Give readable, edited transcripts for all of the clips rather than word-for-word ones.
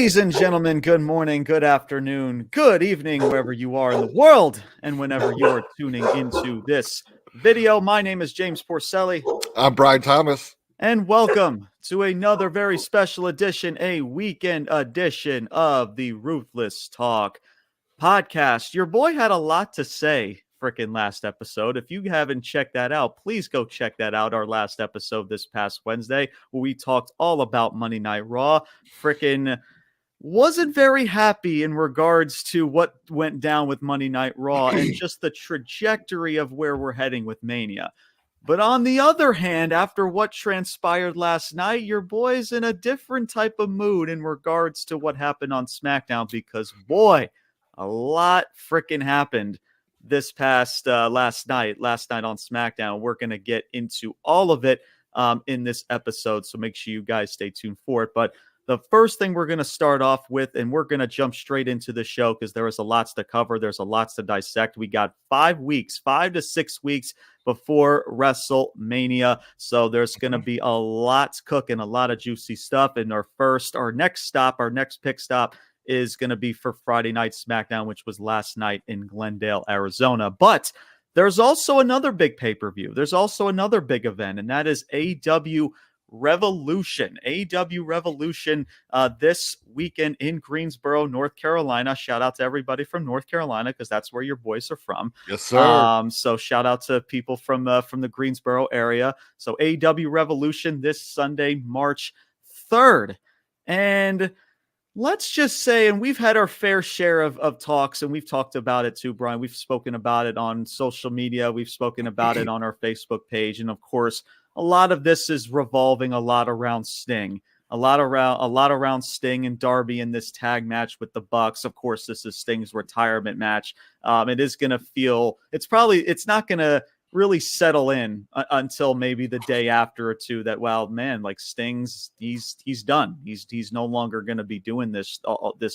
Ladies and gentlemen, good morning, good afternoon, good evening, wherever you are in the world, and whenever you are tuning into this video. My name is James Porcelli. I'm Brian Thomas. And welcome to another very special edition, a weekend edition of the Ruthless Talk podcast. Your boy had a lot to say freaking last episode. If you haven't checked that out, please go check that out. Our last episode this past Wednesday, where we talked all about Monday Night Raw. Freaking wasn't very happy in regards to what went down with Monday Night Raw and just the trajectory of where we're heading with Mania. But on the other hand, after what transpired last night, your boy's in a different type of mood in regards to what happened on SmackDown, because boy, a lot freaking happened this past last night on SmackDown. We're going to get into all of it in this episode, so make sure you guys stay tuned for it. But the first thing we're going to start off with, and we're going to jump straight into the show because there is a lot to cover. There's a lot to dissect. We got 5 to 6 weeks before WrestleMania. So there's going to be a lot cooking, a lot of juicy stuff. And our next pick stop is going to be for Friday Night SmackDown, which was last night in Glendale, Arizona. But there's also another big pay-per-view. There's also another big event, and that is AEW Revolution. AEW Revolution this weekend in Greensboro, North Carolina. Shout out to everybody from North Carolina because that's where your boys are from. Yes, sir. So shout out to people from the Greensboro area. So AEW Revolution this Sunday, March 3rd. And let's just say, and we've had our fair share of talks, and we've talked about it too, Brian. We've spoken about it on social media. We've spoken about it on our Facebook page. And of course, a lot of this is revolving a lot around Sting, a lot around Sting and Darby in this tag match with the Bucks. Of course, this is Sting's retirement match. It is going to feel, it's not going to really settle in until maybe the day after or two that, well, man, like Sting's, he's done. He's no longer going to be doing this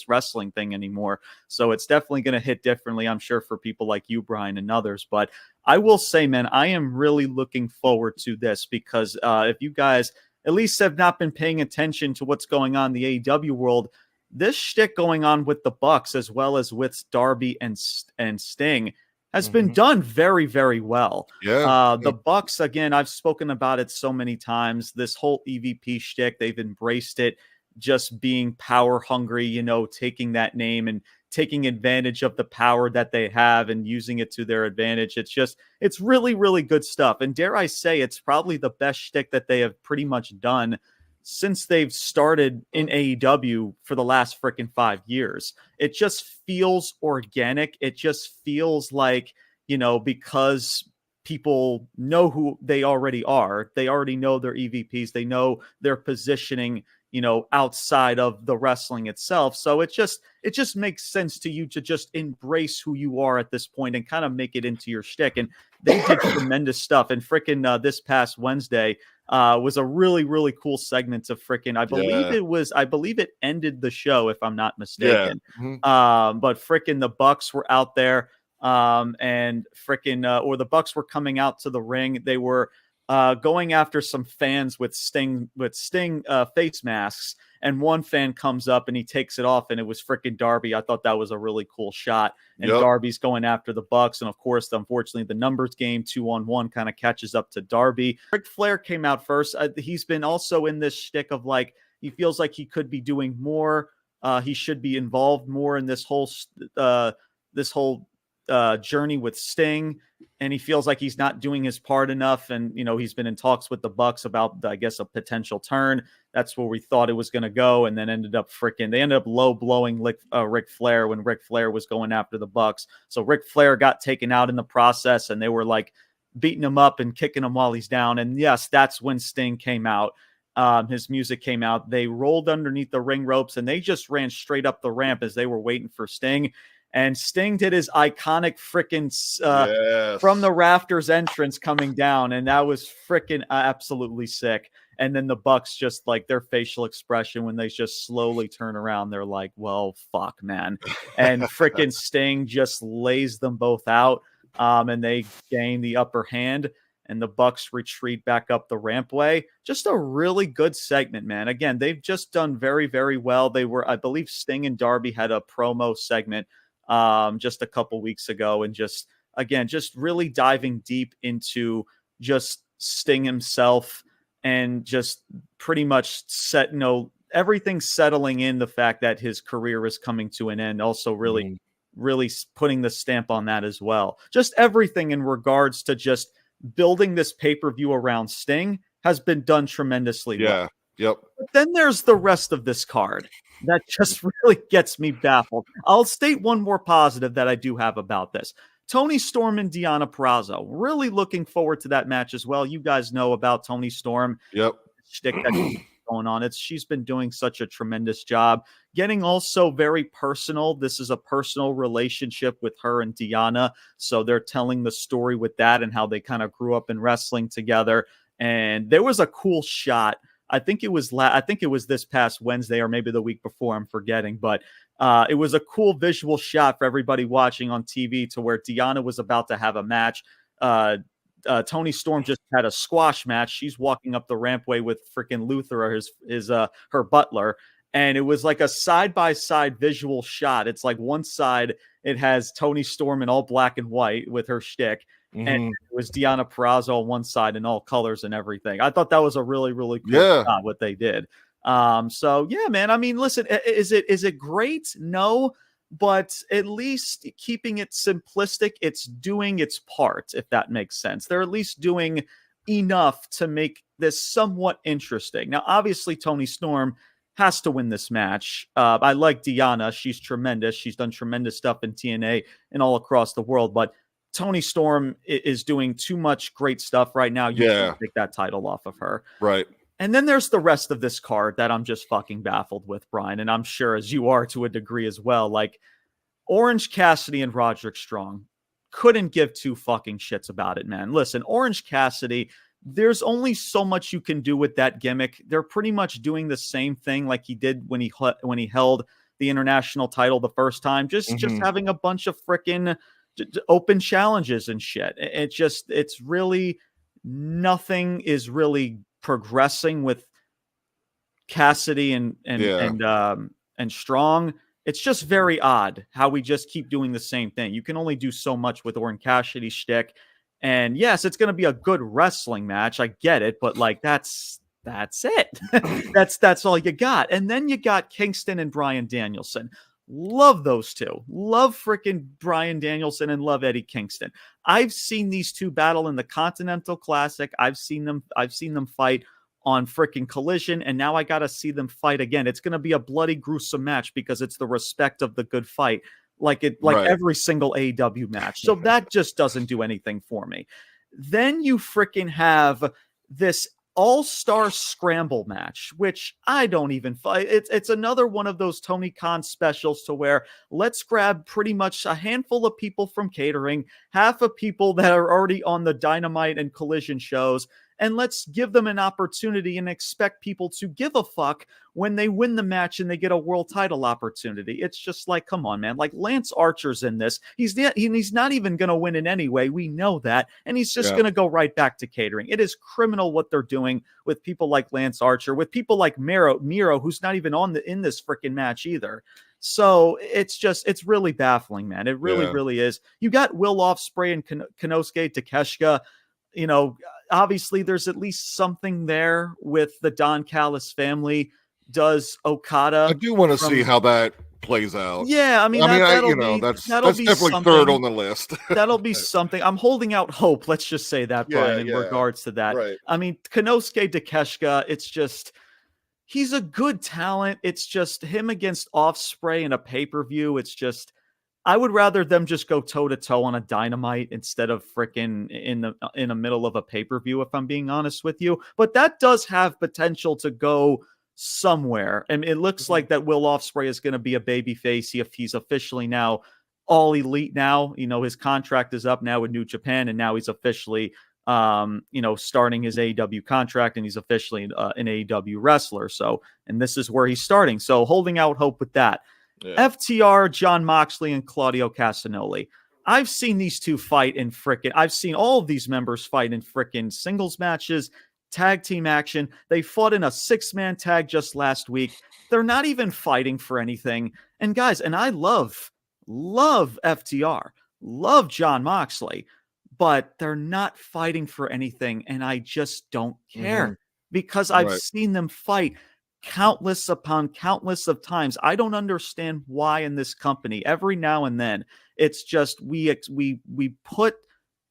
wrestling thing anymore. So it's definitely going to hit differently, I'm sure, for people like you, Brian, and others. But I will say, man, I am really looking forward to this because if you guys at least have not been paying attention to what's going on in the AEW world, this shtick going on with the Bucks as well as with Darby and Sting has been done very, very well. Yeah. The Bucks, again, I've spoken about it so many times. This whole EVP shtick, they've embraced it, just being power hungry, taking that name and taking advantage of the power that they have and using it to their advantage. It's really, really good stuff. And dare I say, it's probably the best shtick that they have pretty much done since they've started in AEW for the last freaking 5 years. It just feels organic. It just feels like, because people know who they already are. They already know their EVPs. They know their positioning, outside of the wrestling itself. So it just makes sense to you to just embrace who you are at this point and kind of make it into your shtick. And they did tremendous stuff. And freaking this past Wednesday was a really, really cool segment of freaking, I believe it ended the show, if I'm not mistaken. Yeah. But freaking the Bucks were out there and freaking, or the Bucks were coming out to the ring. They were going after some fans with Sting face masks, and one fan comes up and he takes it off, and it was freaking Darby. I thought that was a really cool shot. And Darby's going after the Bucks, and of course, unfortunately, the numbers game 2-on-1 kind of catches up to Darby. Ric Flair came out first. He's been also in this shtick of like he feels like he could be doing more. He should be involved more in this whole journey with Sting, and he feels like he's not doing his part enough. And he's been in talks with the Bucks about, I guess, a potential turn. That's where we thought it was going to go, and then they ended up low blowing Ric Flair when Ric Flair was going after the Bucks. So Ric Flair got taken out in the process, and they were like beating him up and kicking him while he's down. And yes, that's when Sting came out. His music came out. They rolled underneath the ring ropes, and they just ran straight up the ramp as they were waiting for Sting. And Sting did his iconic freaking from the rafters entrance coming down. And that was freaking absolutely sick. And then the Bucks, just like their facial expression when they just slowly turn around, they're like, well, fuck, man. And freaking Sting just lays them both out. And they gain the upper hand. and the Bucks retreat back up the rampway. Just a really good segment, man. Again, they've just done very, very well. They were, I believe, Sting and Darby had a promo segment just a couple weeks ago, and just really diving deep into just Sting himself, and just pretty much everything settling in the fact that his career is coming to an end. Also really putting the stamp on that as well. Just everything in regards to just building this pay-per-view around Sting has been done tremendously well. Yep. But then there's the rest of this card that just really gets me baffled. I'll state one more positive that I do have about this. Toni Storm and Deonna Purrazzo. Really looking forward to that match as well. You guys know about Toni Storm. Yep. Shtick that's going on. She's been doing such a tremendous job. Getting also very personal. This is a personal relationship with her and Deonna. So they're telling the story with that and how they kind of grew up in wrestling together. And there was a cool shot. I think it was this past Wednesday, or maybe the week before, I'm forgetting, but it was a cool visual shot for everybody watching on TV, to where Deonna was about to have a match. Toni Storm just had a squash match. She's walking up the rampway with freaking Luther, her butler, and it was like a side-by-side visual shot. It's like one side, it has Toni Storm in all black and white with her shtick, and it was Deonna Purrazzo on one side in all colors and everything. I thought that was a really, really cool shot, what they did. So yeah, man. I mean, listen, is it great? No, but at least keeping it simplistic, it's doing its part, if that makes sense. They're at least doing enough to make this somewhat interesting. Now, obviously, Toni Storm has to win this match. I like Deonna. She's tremendous. She's done tremendous stuff in TNA and all across the world, but Toni Storm is doing too much great stuff right now. You can't take that title off of her. Right. And then there's the rest of this card that I'm just fucking baffled with, Brian, and I'm sure as you are to a degree as well. Like, Orange Cassidy and Roderick Strong, couldn't give two fucking shits about it, man. Listen, Orange Cassidy, there's only so much you can do with that gimmick. They're pretty much doing the same thing like he did when he held the international title the first time, just having a bunch of freaking open challenges and shit. It's really, nothing is really progressing with Cassidy and Strong. It's just very odd how we just keep doing the same thing. You can only do so much with Orange Cassidy's shtick. And yes, it's going to be a good wrestling match. I get it, but like that's it. that's all you got. And then you got Kingston and Bryan Danielson. Love those two. Love freaking Bryan Danielson and love Eddie Kingston. I've seen these two battle in the Continental Classic. I've seen them fight on freaking Collision, and now I got to see them fight again. It's going to be a bloody, gruesome match because it's the respect of the good fight, every single AEW match. So that just doesn't do anything for me. Then you freaking have this all-star scramble match, which I don't even fight. It's another one of those Tony Khan specials to where let's grab pretty much a handful of people from catering, half of people that are already on the Dynamite and Collision shows, and let's give them an opportunity and expect people to give a fuck when they win the match and they get a world title opportunity. It's just like, come on, man. Like, Lance Archer's in this. He's not even going to win it anyway. We know that. And he's just going to go right back to catering. It is criminal what they're doing with people like Lance Archer, with people like Miro, who's not even in this freaking match either. So it's really baffling, man. It really, really is. You got Will Ospreay and Konosuke Takeshita. You know, obviously there's at least something there with the Don Callis family. Does Okada? I do want to see how that plays out. Yeah, that's definitely something. third on the list. That'll be something. I'm holding out hope. Let's just say that, Brian, in regards to that. Right. I mean, Konosuke Takeshita, it's just, he's a good talent. It's just him against Ospreay in a pay-per-view. It's just, I would rather them just go toe-to-toe on a Dynamite instead of freaking in the middle of a pay-per-view, if I'm being honest with you. But that does have potential to go somewhere. And it looks like that Will Ospreay is going to be a babyface. He's officially now all elite now. You know, his contract is up now with New Japan, and now he's officially starting his AEW contract, and he's officially an AEW wrestler. So, and this is where he's starting. So holding out hope with that. Yeah. FTR, Jon Moxley, and Claudio Castagnoli. I've seen these two fight in I've seen all of these members fight in singles matches, tag team action. They fought in a 6-man tag just last week. They're not even fighting for anything. And guys, and I love FTR, love Jon Moxley, but they're not fighting for anything. And I just don't care because I've seen them fight countless upon countless of times. I don't understand why in this company, every now and then, it's just we put,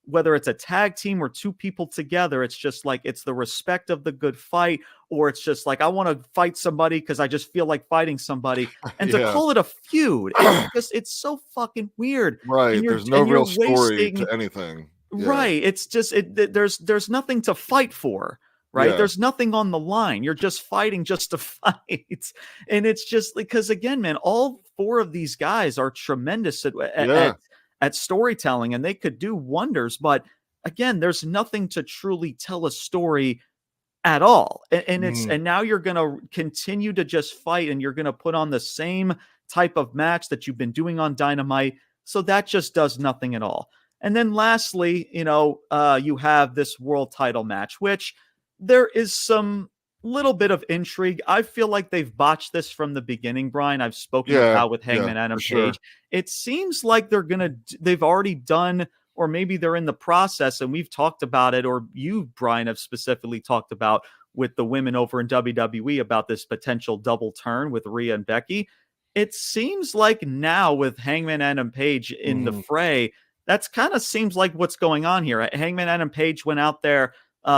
whether it's a tag team or two people together, it's just like it's the respect of the good fight, or it's just like I want to fight somebody because I just feel like fighting somebody. And to call it a feud, it's so fucking weird. Right. There's no real story to anything. Right. It's just there's nothing to fight for. Right. Yeah. There's nothing on the line. You're just fighting just to fight. And it's just because, again, man, all 4 of these guys are tremendous at storytelling, and they could do wonders. But again, there's nothing to truly tell a story at all. And and now you're going to continue to just fight, and you're going to put on the same type of match that you've been doing on Dynamite. So that just does nothing at all. And then lastly, you have this world title match, which there is some little bit of intrigue. I feel like they've botched this from the beginning, Brian. I've spoken about with Hangman Adam Page. Sure. It seems like they've already done, or maybe they're in the process, and we've talked about it, or you, Brian, have specifically talked about with the women over in WWE about this potential double turn with Rhea and Becky. It seems like now with Hangman Adam Page in the fray, that's kind of seems like what's going on here. Hangman Adam Page went out there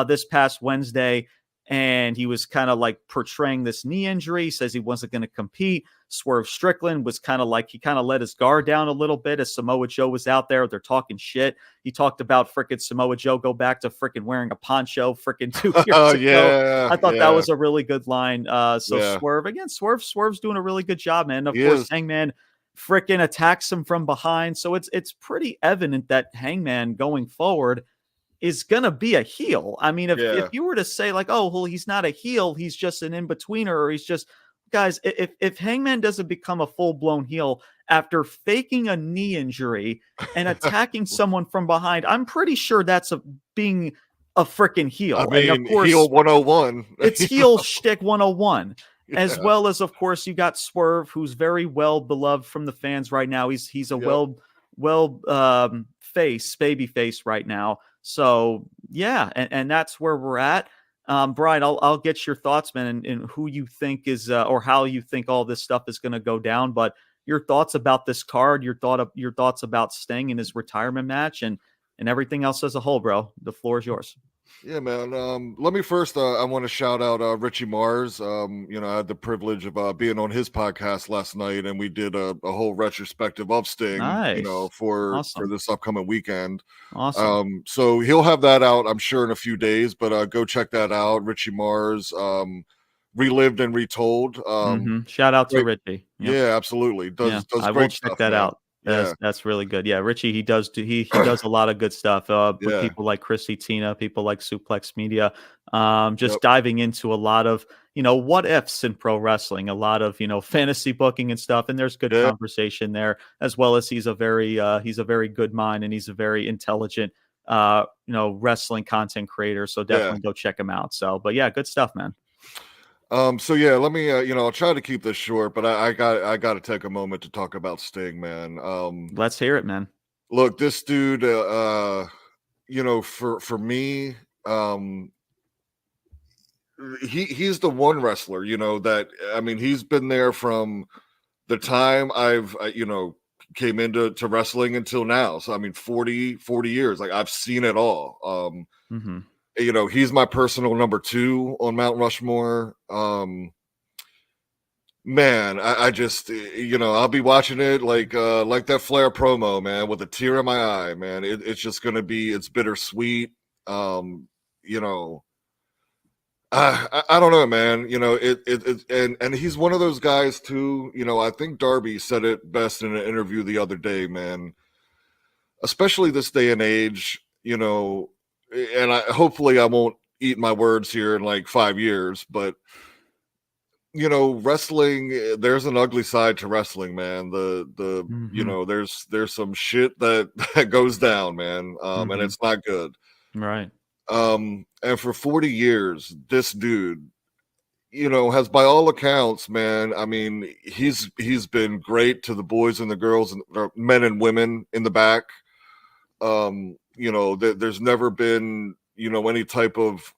this past Wednesday, and he was kind of like portraying this knee injury. He says he wasn't going to compete. Swerve Strickland was kind of like, he kind of let his guard down a little bit as Samoa Joe was out there. They're talking shit. He talked about frickin' Samoa Joe go back to frickin' wearing a poncho frickin' 2 years ago. I thought that was a really good line. Swerve's doing a really good job, man. Of course, Hangman frickin' attacks him from behind. So it's pretty evident that Hangman going forward is gonna be a heel. I mean, if you were to say like, oh, well, he's not a heel, he's just an in-betweener, or he's just, guys, if Hangman doesn't become a full-blown heel after faking a knee injury and attacking someone from behind, I'm pretty sure that's being a freaking heel. I mean, and of course, heel 101. It's heel shtick 101. As well as, of course, you got Swerve, who's very well beloved from the fans right now. He's a baby face right now. So yeah, and that's where we're at. Brian, I'll get your thoughts, man, and who you think is or how you think all this stuff is going to go down. But your thoughts about this card, your thoughts about Sting and his retirement match, and everything else as a whole, bro. The floor is yours. Yeah, man. Let me first, I want to shout out Richie Mars. I had the privilege of being on his podcast last night, and we did a whole retrospective of Sting, for this upcoming weekend. Awesome. So he'll have that out, I'm sure, in a few days, but go check that out. Richie Mars, Relived and Retold. Shout out to Richie. Yep. Yeah, absolutely. Does I great will check stuff, that man. out. That's really good. Yeah, Richie, he does a lot of good stuff with people like Chrissy Tina, people like Suplex Media, diving into a lot of, what ifs in pro wrestling, a lot of, fantasy booking and stuff. And there's good conversation there, as well as he's a very good mind, and he's a very intelligent, wrestling content creator. So definitely go check him out. So, but yeah, good stuff, man. Let me, I'll try to keep this short, but I got to take a moment to talk about Sting, man. Let's hear it, man. Look, this dude, for me, he's the one wrestler, that, I mean, he's been there from the time I've, came into wrestling until now. So, I mean, 40 years, like I've seen it all. He's my personal number 2 on Mount Rushmore. Man, I just, I'll be watching it like that Flair promo, man, with a tear in my eye, man. It's just going to be, it's bittersweet. I don't know, man. And he's one of those guys too. I think Darby said it best in an interview the other day, man. Especially this day and age, and hopefully I won't eat my words here in like 5 years, but wrestling, there's an ugly side to wrestling, man. There's some shit that goes down, man. And it's not good. Right. And for 40 years, this dude, has by all accounts, man, I mean, he's been great to the boys and the girls and men and women in the back. There's never been, any type of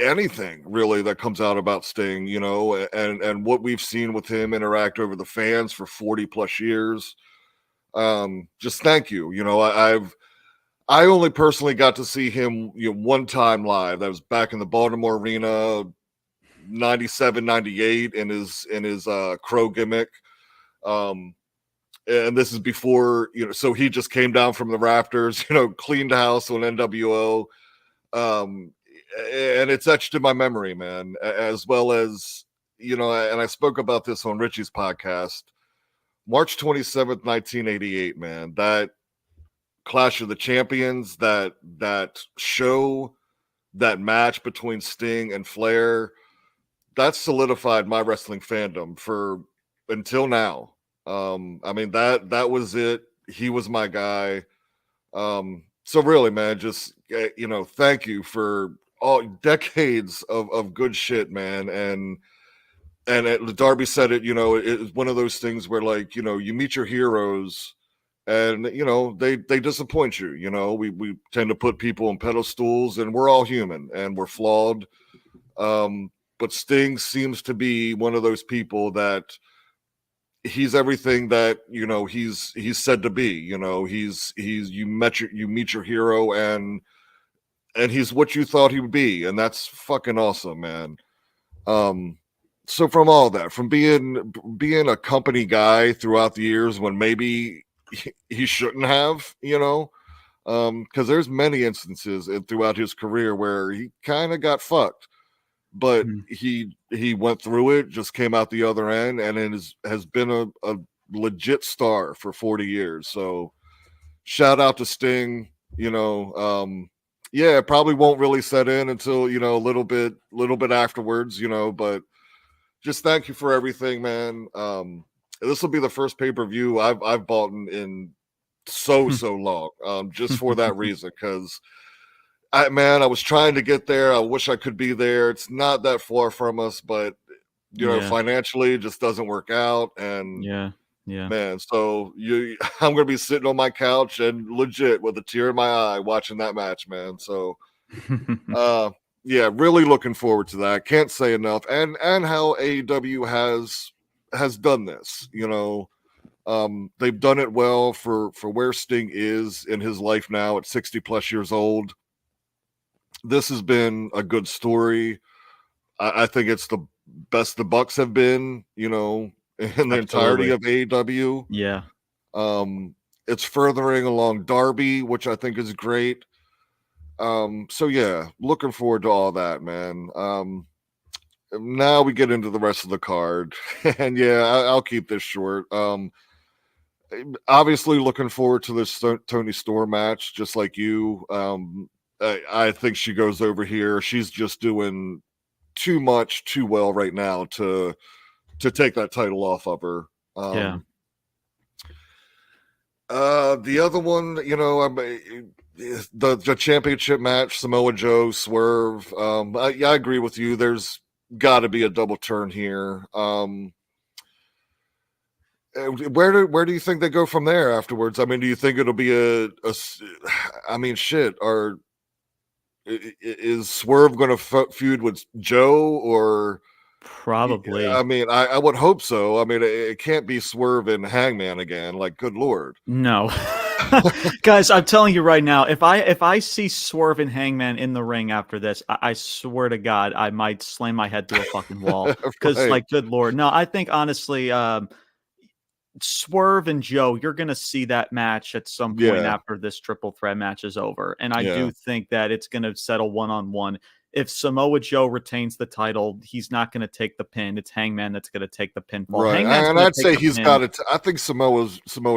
anything really that comes out about Sting, and what we've seen with him interact over the fans for 40 plus years. Just thank you. I only personally got to see him one time live. That was back in the Baltimore Arena, 97, 98 in his crow gimmick. And this is before, so he just came down from the rafters, cleaned house on NWO. And it's etched in my memory, man, as well as, and I spoke about this on Richie's podcast, March 27th, 1988, man, that Clash of the Champions, that show, that match between Sting and Flair, that solidified my wrestling fandom for until now. I mean, that was it. He was my guy. So really, man, just, thank you for all decades of good shit, man. And Darby said it, it's one of those things where, like, you meet your heroes and, they disappoint you. We tend to put people on pedestals, and we're all human and we're flawed. But Sting seems to be one of those people that he's everything that, he's said to be. You meet your hero, and he's what you thought he would be, and that's fucking awesome, man. So from all that, from being a company guy throughout the years when maybe he shouldn't have, because there's many instances throughout his career where he kind of got fucked, but he went through it, just came out the other end, and it has been a legit star for 40 years. So shout out to Sting. It probably won't really set in until, a little bit afterwards, but just thank you for everything, man. This will be the first pay-per-view I've bought in so long, just for that reason, because I was trying to get there. I wish I could be there. It's not that far from us, but financially it just doesn't work out. And man, so I'm gonna be sitting on my couch and legit with a tear in my eye watching that match, man. So really looking forward to that. Can't say enough. And how AEW has done this, they've done it well for where Sting is in his life now at 60 plus years old. This has been a good story. I think it's the best the Bucks have been, in the entirety of AEW. Yeah. It's furthering along Darby, which I think is great. So yeah, looking forward to all that, man. Now we get into the rest of the card, and I'll keep this short. Obviously looking forward to this Toni Storm match, just like you. I think she goes over here. She's just doing too much, too well right now to take that title off of her. The other one, the championship match, Samoa Joe, Swerve. I agree with you. There's got to be a double turn here. Where do you think they go from there afterwards? I mean, do you think it'll be is Swerve going to feud with Joe, or probably? I mean, I would hope so. I mean, it can't be Swerve and Hangman again. Like, good Lord. No. Guys, I'm telling you right now, if I see Swerve and Hangman in the ring after this, I swear to God, I might slam my head through a fucking wall. Because, like, good Lord. No, I think, honestly, Swerve and Joe, you're going to see that match at some point after this triple threat match is over. And I do think that it's going to settle one-on-one. If Samoa Joe retains the title, he's not going to take the pin. It's Hangman that's going to take the pinfall. Right. And I'd say he's got it. I think Samoa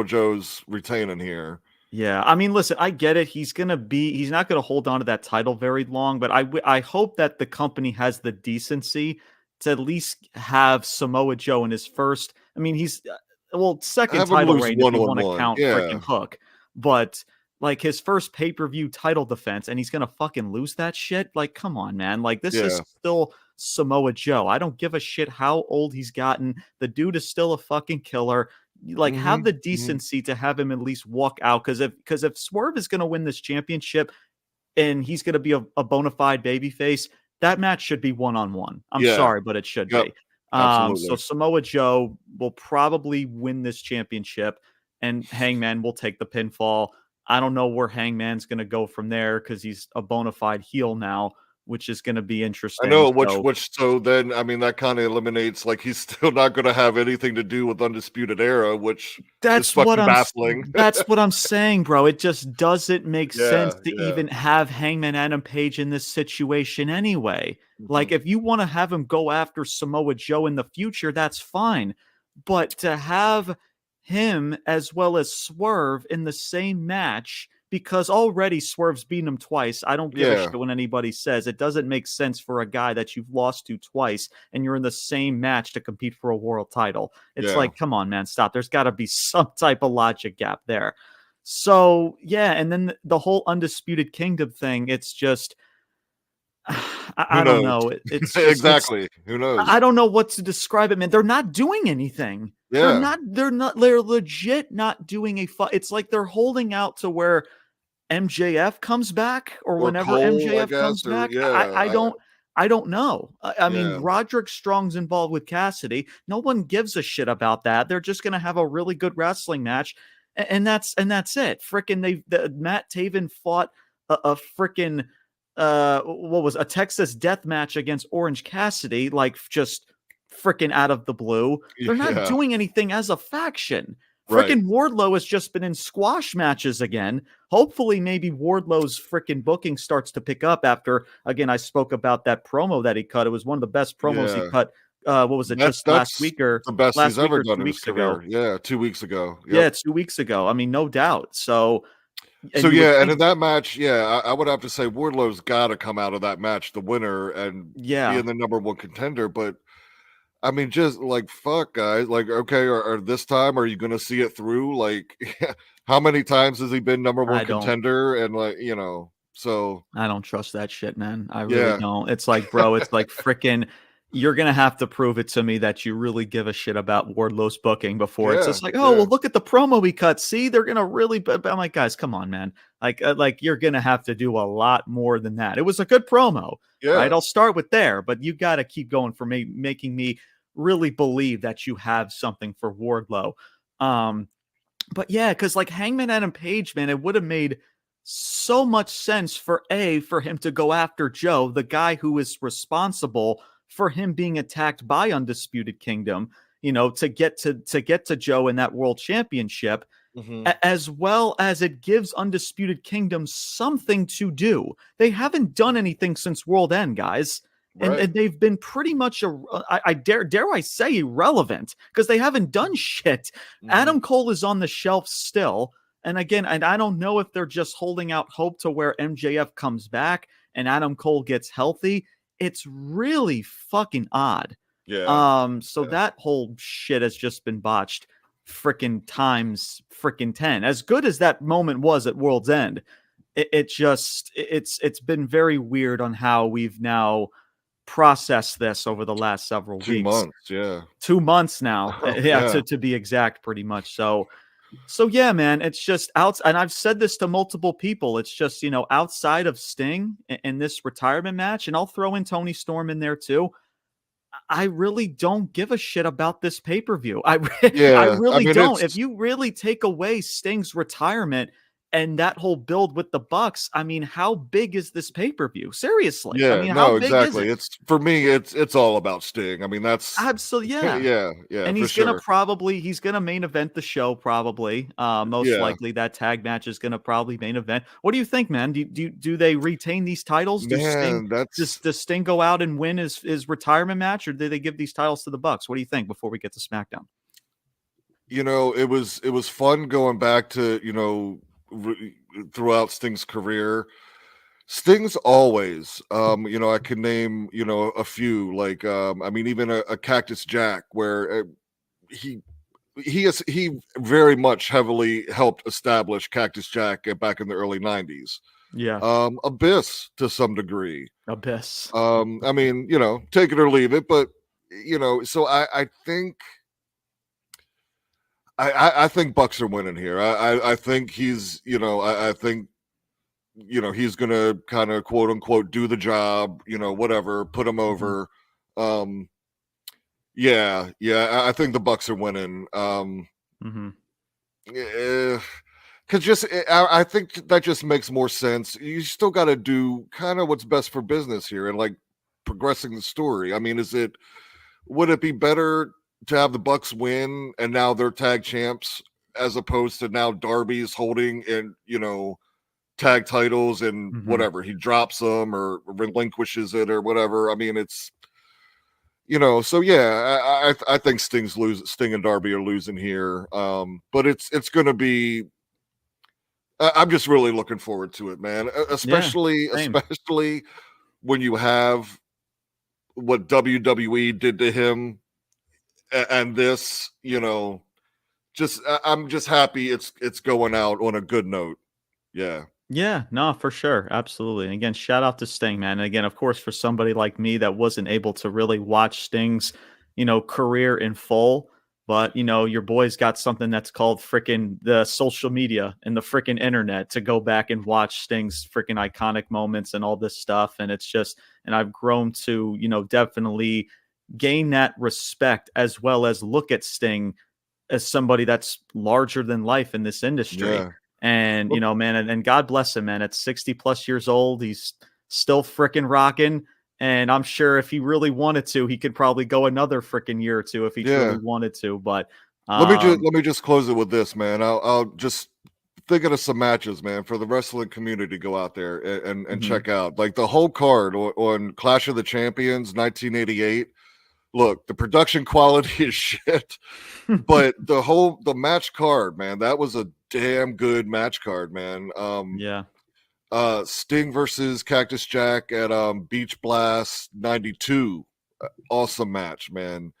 Joe's retaining here. Yeah. I mean, listen, I get it. He's not going to hold on to that title very long, but I hope that the company has the decency to at least have Samoa Joe in his first. I mean, he's second Have him title lose reign if you want to one-on-one. count Yeah. freaking Hook, but like his first pay-per-view title defense, and he's gonna fucking lose that shit. Like, come on, man. Like, this is still Samoa Joe. I don't give a shit how old he's gotten. The dude is still a fucking killer. Like, have the decency to have him at least walk out, because if Swerve is gonna win this championship and he's gonna be a bona fide babyface, that match should be one-on-one. I'm sorry, but it should be. Absolutely. So Samoa Joe will probably win this championship, and Hangman will take the pinfall. I don't know where Hangman's going to go from there, because he's a bona fide heel now, which is going to be interesting. I know, so then, I mean, that kind of eliminates, like, he's still not going to have anything to do with Undisputed Era, which is fucking baffling. That's what I'm saying, bro. It just doesn't make sense to even have Hangman Adam Page in this situation anyway. Like, if you want to have him go after Samoa Joe in the future, that's fine. But to have him as well as Swerve in the same match, because already Swerve's beaten him twice. I don't give a shit when anybody says it doesn't make sense for a guy that you've lost to twice and you're in the same match to compete for a world title. It's like, come on, man, stop. There's got to be some type of logic gap there. So, yeah, and then the whole Undisputed Kingdom thing, it's just, I don't know. It's just, exactly. Who knows? I don't know what to describe it, man. They're not doing anything. Yeah. They're legit not doing it's like they're holding out to where MJF comes back, or whenever Cole, MJF comes back. I don't know. I mean, Roderick Strong's involved with Cassidy. No one gives a shit about that. They're just going to have a really good wrestling match. And that's it. Frickin' Matt Taven fought a frickin' what was a Texas death match against Orange Cassidy, like, just freaking out of the blue. They're not doing anything as a faction. Freaking Wardlow has just been in squash matches again. Hopefully, maybe Wardlow's freaking booking starts to pick up after, again, I spoke about that promo that he cut. It was one of the best promos he cut. What was it? Just last week, or the best he's ever done 2 weeks ago? Yeah, 2 weeks ago. Yep. Yeah, 2 weeks ago. I mean, no doubt. So and in that match, I would have to say Wardlow's got to come out of that match the winner and be in the number one contender. But I mean, just like, fuck, guys. Like, okay, or this time, are you going to see it through? Like, how many times has he been number one contender? And, like, so I don't trust that shit, man. I really don't. It's like, bro, it's like freaking. You're going to have to prove it to me that you really give a shit about Wardlow's booking before it's just like, well, look at the promo we cut. See, they're going to really, I'm like, guys, come on, man. Like you're going to have to do a lot more than that. It was a good promo, right? I'll start with there, but you got to keep going for me, making me really believe that you have something for Wardlow. But yeah, because like Hangman Adam Page, man, it would have made so much sense for him to go after Joe, the guy who is responsible for him being attacked by Undisputed Kingdom, to get to Joe in that world championship, as well as it gives Undisputed Kingdom something to do. They haven't done anything since World End, guys. And they've been pretty much, I dare I say, irrelevant, because they haven't done shit. Adam Cole is on the shelf still. And again, and I don't know if they're just holding out hope to where MJF comes back and Adam Cole gets healthy. It's really fucking odd. So that whole shit has just been botched freaking times freaking 10. As good as that moment was at World's End, it's been very weird on how we've now processed this over the last several weeks. 2 months, 2 months now. To be exact, pretty much. So yeah, man, it's just and I've said this to multiple people. It's just, outside of Sting in this retirement match, and I'll throw in Tony Storm in there too, I really don't give a shit about this pay-per-view. I really don't. If you really take away Sting's retirement and that whole build with the Bucks, I mean, how big is this pay-per-view? Seriously. I mean, how big is it? It's, for me, it's all about Sting. I mean, that's absolutely, yeah. And he's gonna main event the show, probably. Most likely that tag match is gonna probably main event. What do you think, man? Do they retain these titles? Does Sting go out and win his retirement match, or do they give these titles to the Bucks? What do you think before we get to SmackDown? It was fun going back to, throughout Sting's career, Sting's always, I can name, a few, like, even a Cactus Jack, where he he very much heavily helped establish Cactus Jack back in the early 90s. Yeah. Abyss to some degree. Abyss. Take it or leave it, but so I think I think Bucks are winning here. I think he's, I think he's gonna kind of quote unquote do the job, whatever, put him over. I think the Bucks are winning. Because I think that just makes more sense. You still got to do kind of what's best for business here and like progressing the story. I mean, would it be better to have the Bucks win and now they're tag champs as opposed to now Darby's holding and tag titles and whatever, he drops them or relinquishes it or whatever. I mean, it's so yeah, I think Sting and Darby are losing here. But it's gonna be, I'm just really looking forward to it, man. Especially when you have what WWE did to him and this, I'm just happy it's going out on a good note. Yeah. Yeah, no, for sure. Absolutely. And again, shout out to Sting, man. And again, of course, for somebody like me that wasn't able to really watch Sting's, career in full, but your boy's got something that's called freaking the social media and the freaking internet to go back and watch Sting's freaking iconic moments and all this stuff. And it's just, and I've grown to, definitely gain that respect as well as look at Sting as somebody that's larger than life in this industry. Yeah. And, man, and God bless him, man. At 60 plus years old, he's still freaking rocking. And I'm sure if he really wanted to, he could probably go another freaking year or two if he truly wanted to. But let me just close it with this, man. I'll just thinking of some matches, man, for the wrestling community to go out there and check out. Like the whole card on Clash of the Champions 1988. Look, the production quality is shit, but the match card, man, that was a damn good match card, man. Sting versus Cactus Jack at Beach Blast 92. Awesome match, man.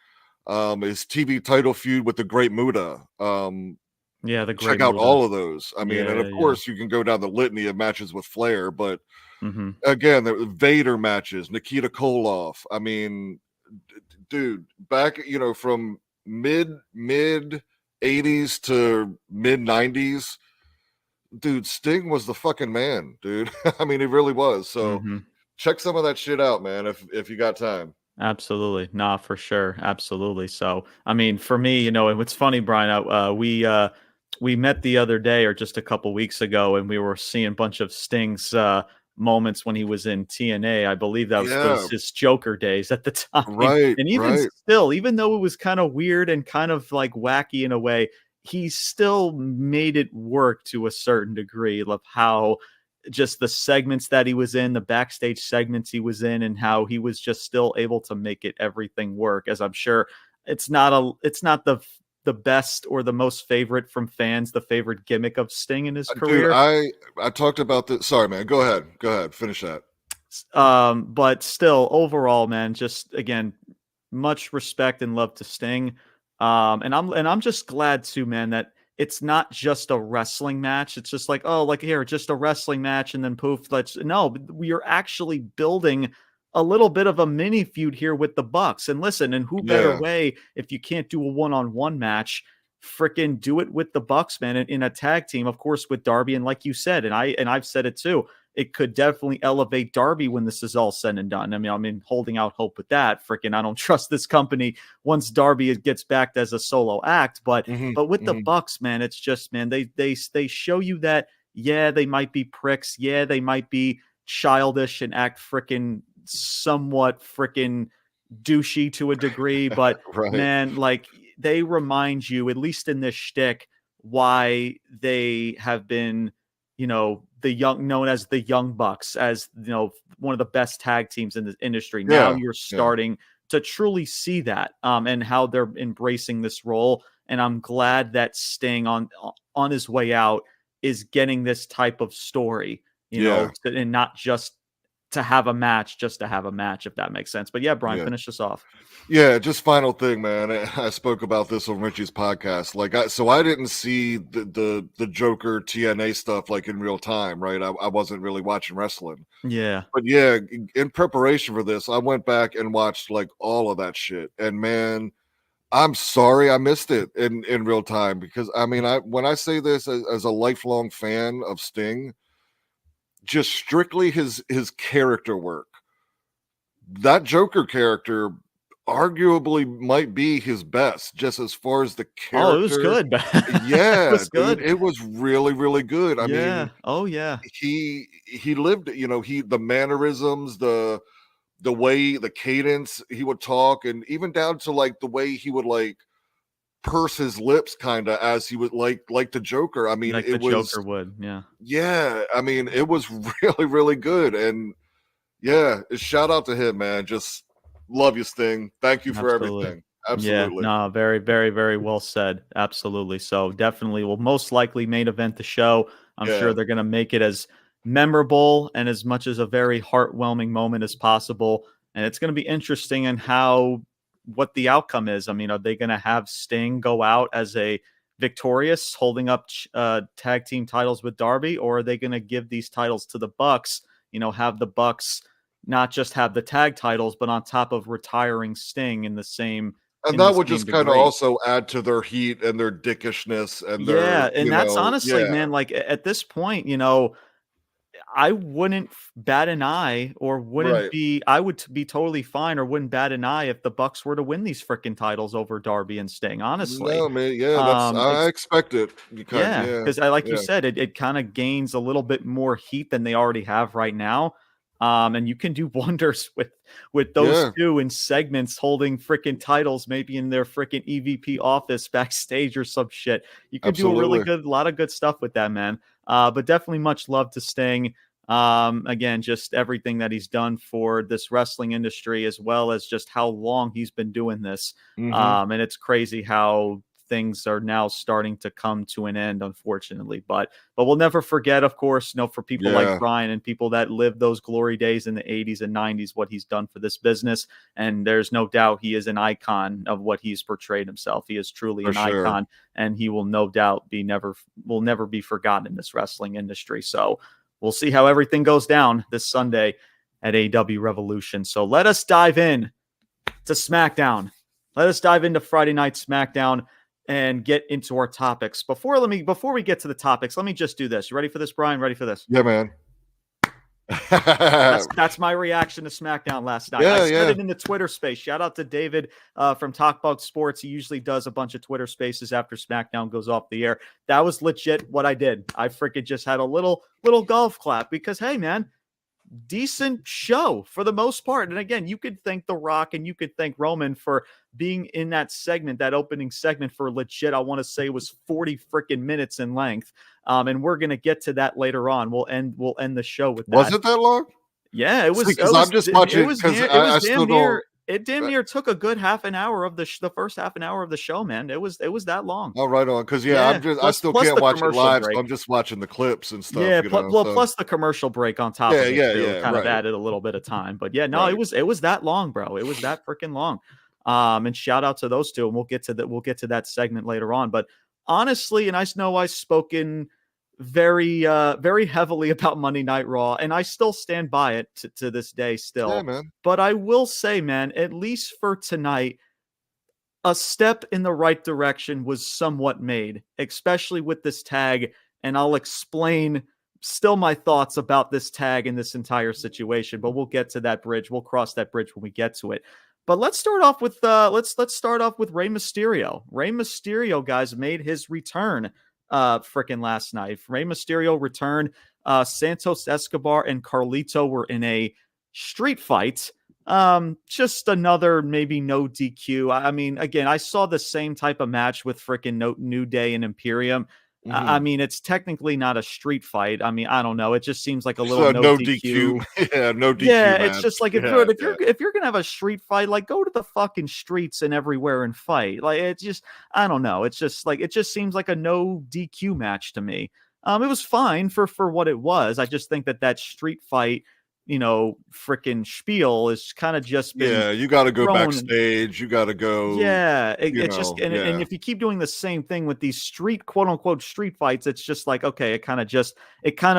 His TV title feud with the Great Muta. The Great check out Muta. All of those. I mean, and of course you can go down the litany of matches with Flair, but again, the Vader matches, Nikita Koloff. I mean, dude, back from mid 80s to mid 90s, dude, Sting was the fucking man, dude. I mean, he really was. So check some of that shit out, man, if you got time. Absolutely. Nah, for sure. Absolutely. So, I mean, for me, and it's funny, Brian, we met the other day or just a couple weeks ago, and we were seeing a bunch of Sting's moments when he was in TNA. I believe that was his Joker days at the time. Right. And even still, even though it was kind of weird and kind of like wacky in a way, he still made it work to a certain degree of how just the segments that he was in, the backstage segments he was in, and how he was just still able to make everything work. As I'm sure it's not the best or the most favorite from fans, the favorite gimmick of Sting in his career. Dude, I talked about this. Sorry, man. Go ahead. Finish that. But still, overall, man, just again, much respect and love to Sting. And I'm just glad too, man, that it's not just a wrestling match. It's just like, oh, like here, just a wrestling match, and then poof, we are actually building a little bit of a mini feud here with the Bucks. And listen, and who better way if you can't do a one-on-one match, freaking do it with the Bucks, man, in a tag team, of course, with Darby. And like you said, and I've said it too, it could definitely elevate Darby when this is all said and done. I mean, holding out hope with that. Freaking, I don't trust this company once Darby gets backed as a solo act. But with the Bucks, man, it's just, man, they show you that, yeah, they might be pricks. Yeah, they might be childish and act freaking somewhat freaking douchey to a degree, but man, like they remind you, at least in this shtick, why they have been, known as the Young Bucks, as one of the best tag teams in the industry. Now you're starting to truly see that, and how they're embracing this role. And I'm glad that Sting on his way out is getting this type of story you know, and not just to have a match, just to have a match, if that makes sense. But yeah, Brian, finish this off. Yeah, just final thing, man. I spoke about this on Richie's podcast. Like, I didn't see the Joker TNA stuff like in real time, right? I wasn't really watching wrestling. Yeah, but yeah, in preparation for this, I went back and watched like all of that shit, and man, I'm sorry I missed it in real time, because I mean, when I say this as a lifelong fan of Sting, just strictly his character work, that Joker character arguably might be his best, just as far as the character. Oh, it was good. Yeah, it was good. Dude, it was really, really good. I mean, oh yeah, he lived, you know, the mannerisms, the way, the cadence he would talk, and even down to like the way he would like purse his lips kind of as he would like the Joker. I mean, like it the was Joker would. Yeah, I mean, it was really, really good. And yeah, shout out to him, man. Just love you, Sting. Thank you for everything. Absolutely. Yeah, no, very, very, very well said. Absolutely. So definitely will most likely main event the show. I'm sure they're going to make it as memorable and as much as a very heartwarming moment as possible. And it's going to be interesting in what the outcome is. I mean, are they going to have Sting go out as a victorious, holding up tag team titles with Darby, or are they going to give these titles to the Bucks? You know, have the Bucks not just have the tag titles, but on top of retiring Sting in the same. And that would just kind of also add to their heat and their dickishness and their, and that's honestly, man, like at this point, you know, I wouldn't bat an eye or wouldn't be, I would be totally fine or wouldn't bat an eye if the Bucks were to win these freaking titles over Darby and Sting, honestly. No, man, I expect it. Because you said, it kind of gains a little bit more heat than they already have right now. And you can do wonders with those two in segments holding freaking titles, maybe in their freaking EVP office backstage or some shit. You could do a lot of good stuff with that, man. But definitely much love to Sting. Again, just everything that he's done for this wrestling industry, as well as just how long he's been doing this. And it's crazy how things are now starting to come to an end, unfortunately. But we'll never forget, of course, for people like Brian and people that lived those glory days in the 80s and 90s, what he's done for this business. And there's no doubt he is an icon of what he's portrayed himself. He is truly an icon, and he will no doubt will never be forgotten in this wrestling industry. So we'll see how everything goes down this Sunday at AEW Revolution. So let us dive in to SmackDown. Let us dive into Friday Night SmackDown and get into our topics. Before we get to the topics, let me just do this. You ready for this, Brian? Ready for this? Yeah, man. That's my reaction to SmackDown last night. I said it in the Twitter space. Shout out to David from Talk About Sports. He usually does a bunch of Twitter spaces after SmackDown goes off the air. That was legit what I did. I freaking just had a little golf clap because, hey, man, decent show for the most part. And again, you could thank The Rock and you could thank Roman for being in that segment, that opening segment, for legit, I want to say, was 40 freaking minutes in length. And we're going to get to that later on. We'll end the show with that. Was it that long? Yeah, it was. Because I'm just watching because I still don't. It damn near took a good half an hour of the first half an hour of the show, man. It was that long. Oh, right on. Because I still can't watch it live, so I'm just watching the clips and stuff. Yeah, plus the commercial break on top of it kind of added a little bit of time. But yeah, no, it was that long, bro. It was that freaking long. And shout out to those two, and we'll get to that segment later on. But honestly, and I know I've spoken very very heavily about Monday Night Raw, and I still stand by it to this day still. Yeah, man. But I will say, man, at least for tonight, a step in the right direction was somewhat made, especially with this tag, and I'll explain still my thoughts about this tag and this entire situation, but we'll get to that bridge. We'll cross that bridge when we get to it. But let's start off with let's start off with Rey Mysterio. Rey Mysterio, guys, made his return freaking last night. Rey Mysterio returned. Santos Escobar and Carlito were in a street fight. Just another maybe no DQ. I mean, again, I saw the same type of match with freaking New Day and Imperium. I mean, it's technically not a street fight. I mean, I don't know. It just seems like a little no DQ. Yeah, no DQ. Yeah, match. It's just like if you're gonna have a street fight, like go to the fucking streets and everywhere and fight. Like it's just, I don't know. It's just like it just seems like a no DQ match to me. It was fine for what it was. I just think that street fight, freaking spiel is kind of just been Yeah, you got to go thrown. backstage. You got to go. Yeah, it's just, and Yeah. if you keep doing the same thing with these street, quote unquote, street fights, it's just like, okay, it kind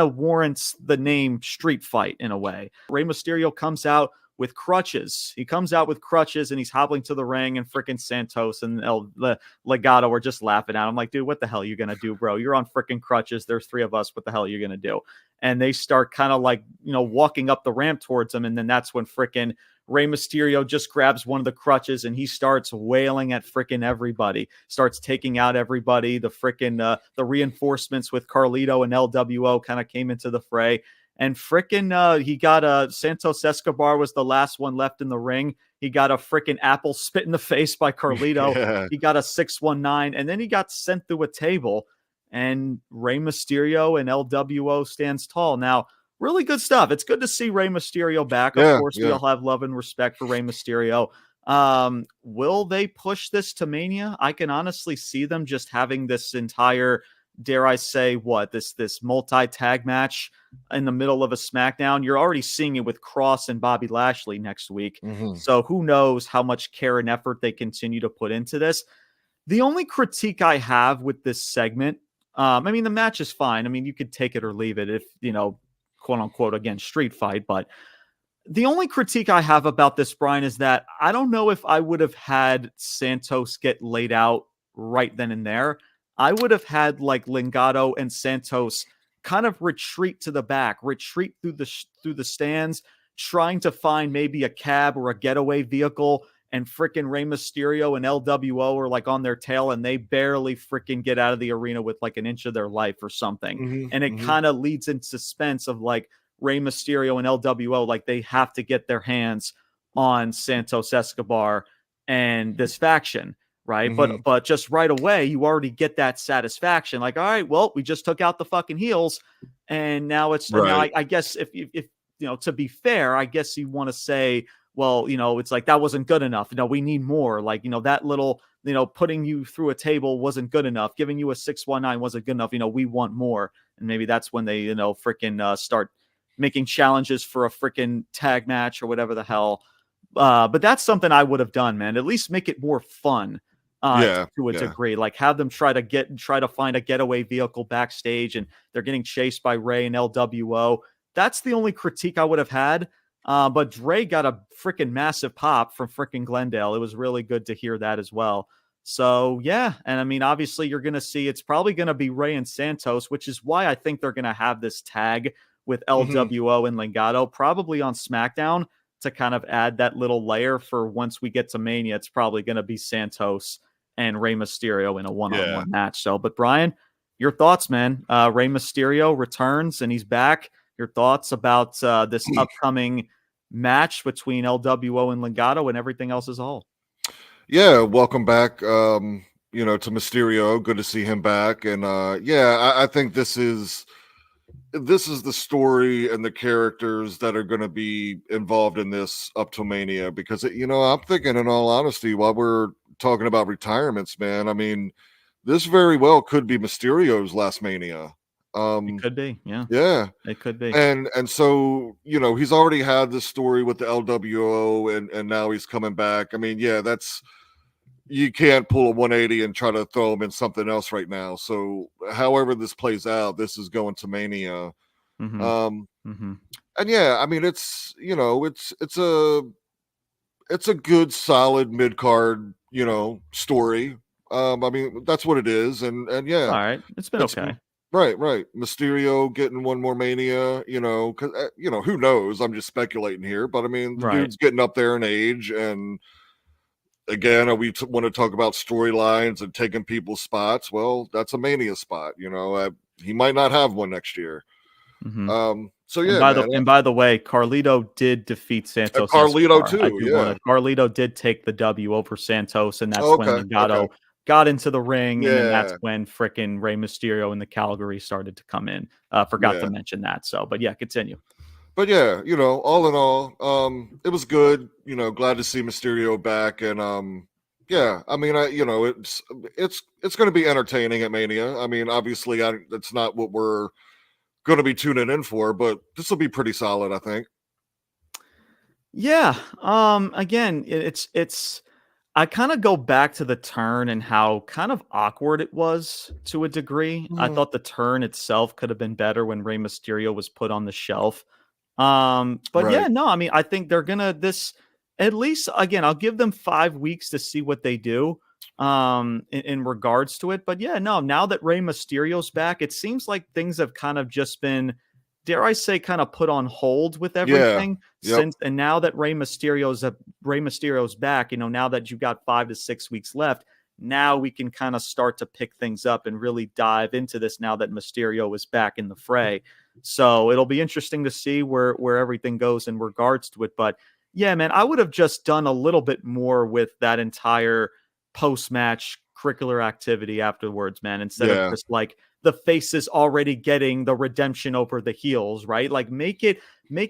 of warrants the name street fight in a way. Rey Mysterio comes out with crutches. He comes out with crutches and he's hobbling to the ring, and freaking Santos and Legado are just laughing at him like, dude, what the hell are you going to do, bro? You're on freaking crutches. There's three of us. What the hell are you going to do? And they start kind of like, walking up the ramp towards him. And then that's when freaking Rey Mysterio just grabs one of the crutches and he starts wailing at freaking everybody, starts taking out everybody. The freaking the reinforcements with Carlito and LWO kind of came into the fray. And freaking he got Santos Escobar was the last one left in the ring. He got a freaking apple spit in the face by Carlito. Yeah. He got a 619, and then he got sent through a table. And Rey Mysterio and LWO stands tall. Now, really good stuff. It's good to see Rey Mysterio back. Of course, we all have love and respect for Rey Mysterio. Will they push this to Mania? I can honestly see them just having this entire, dare I say, this multi-tag match in the middle of a SmackDown. You're already seeing it with Cross and Bobby Lashley next week. Mm-hmm. So who knows how much care and effort they continue to put into this. The only critique I have with this segment, I mean, the match is fine. I mean, you could take it or leave it if, quote unquote, again, street fight. But the only critique I have about this, Brian, is that I don't know if I would have had Santos get laid out right then and there. I would have had like Legado and Santos kind of retreat to the back, retreat through the stands, trying to find maybe a cab or a getaway vehicle. And freaking Rey Mysterio and LWO are like on their tail, and they barely freaking get out of the arena with like an inch of their life or something. Mm-hmm. And it kind of leads in suspense of like Rey Mysterio and LWO, like they have to get their hands on Santos Escobar and this faction, right? Mm-hmm. But just right away, you already get that satisfaction. Like, all right, well, we just took out the fucking heels, and now it's right. now I guess if to be fair, I guess you want to say, well, it's like that wasn't good enough. We need more. Like, that little, putting you through a table wasn't good enough. Giving you a 619 wasn't good enough. We want more. And maybe that's when they, freaking start making challenges for a freaking tag match or whatever the hell. But that's something I would have done, man. At least make it more fun. To a degree, like have them try to find a getaway vehicle backstage, and they're getting chased by Rey and LWO. That's the only critique I would have had. But Dre got a freaking massive pop from freaking Glendale. It was really good to hear that as well. So, yeah. And I mean, obviously you're going to see, it's probably going to be Rey and Santos, which is why I think they're going to have this tag with LWO and Legado probably on SmackDown to kind of add that little layer for once we get to Mania. It's probably going to be Santos and Rey Mysterio in a one-on-one match. So, but Brian, your thoughts, man. Rey Mysterio returns and he's back. Your thoughts about this upcoming match between LWO and Legado and everything else as a whole? Yeah, welcome back, to Mysterio. Good to see him back. And I think this is the story and the characters that are going to be involved in this up to Mania. Because, I'm thinking, in all honesty, while we're talking about retirements, man, I mean, this very well could be Mysterio's last Mania. It could be, yeah, it could be, and so he's already had this story with the LWO, and now he's coming back. I mean, that's, you can't pull a 180 and try to throw him in something else right now. So, however this plays out, this is going to Mania. And I mean, it's it's a good, solid mid card, story. I mean, that's what it is, and all right, it's been okay. Right. Mysterio getting one more Mania, because who knows? I'm just speculating here, but I mean, the dude's getting up there in age, and again, we want to talk about storylines and taking people's spots. Well, that's a Mania spot. He might not have one next year. So yeah. And by the way, Carlito did defeat Santos. Carlito Escobar. too. Carlito did take the W over Santos, and that's when Legado got into the ring, and then that's when frickin' Rey Mysterio and the Calgary started to come in. Forgot to mention that. So, but yeah, continue. But yeah, all in all, it was good. Glad to see Mysterio back, and Yeah, I mean, it's going to be entertaining at Mania. I mean, obviously, that's not what we're going to be tuning in for, but this will be pretty solid, I think. Yeah. Again, it's I kind of go back to the turn and how kind of awkward it was to a degree. I Mhm. thought the turn itself could have been better when Rey Mysterio was put on the shelf. But yeah, Right. no, I mean, I think they're gonna this at least again, I'll give them 5 weeks to see what they do in regards to it. But yeah, no, now that Rey Mysterio's back, it seems like things have kind of just been, dare I say, kind of put on hold with Yeah. everything Yep. since, and now that Rey Mysterio's back, now that you've got 5 to 6 weeks left, now we can kind of start to pick things up and really dive into this now that Mysterio is back in the fray. So it'll be interesting to see where everything goes in regards to it. But yeah, man, I would have just done a little bit more with that entire post-match curricular activity afterwards, man, instead of Yeah. just like the faces already getting the redemption over the heels, right? Like make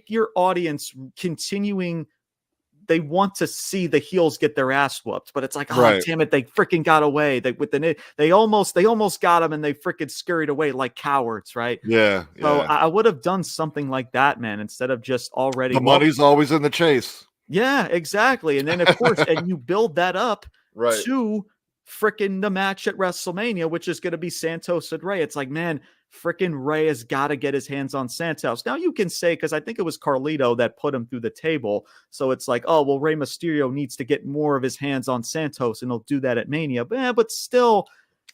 your audience continuing. They want to see the heels get their ass whooped, but it's like, oh Right. damn it, they freaking got away. They almost got them and they freaking scurried away like cowards, right? Yeah. So Yeah. I would have done something like that, man, instead of just already, The well, money's always in the chase. yeah, exactly. And then of course, and you build that up Right. to freaking the match at WrestleMania, which is going to be Santos and Rey. It's like, man, freaking Rey has got to get his hands on Santos. Now you can say, because I think it was Carlito that put him through the table. So it's like, oh, well, Rey Mysterio needs to get more of his hands on Santos and he'll do that at Mania. But still,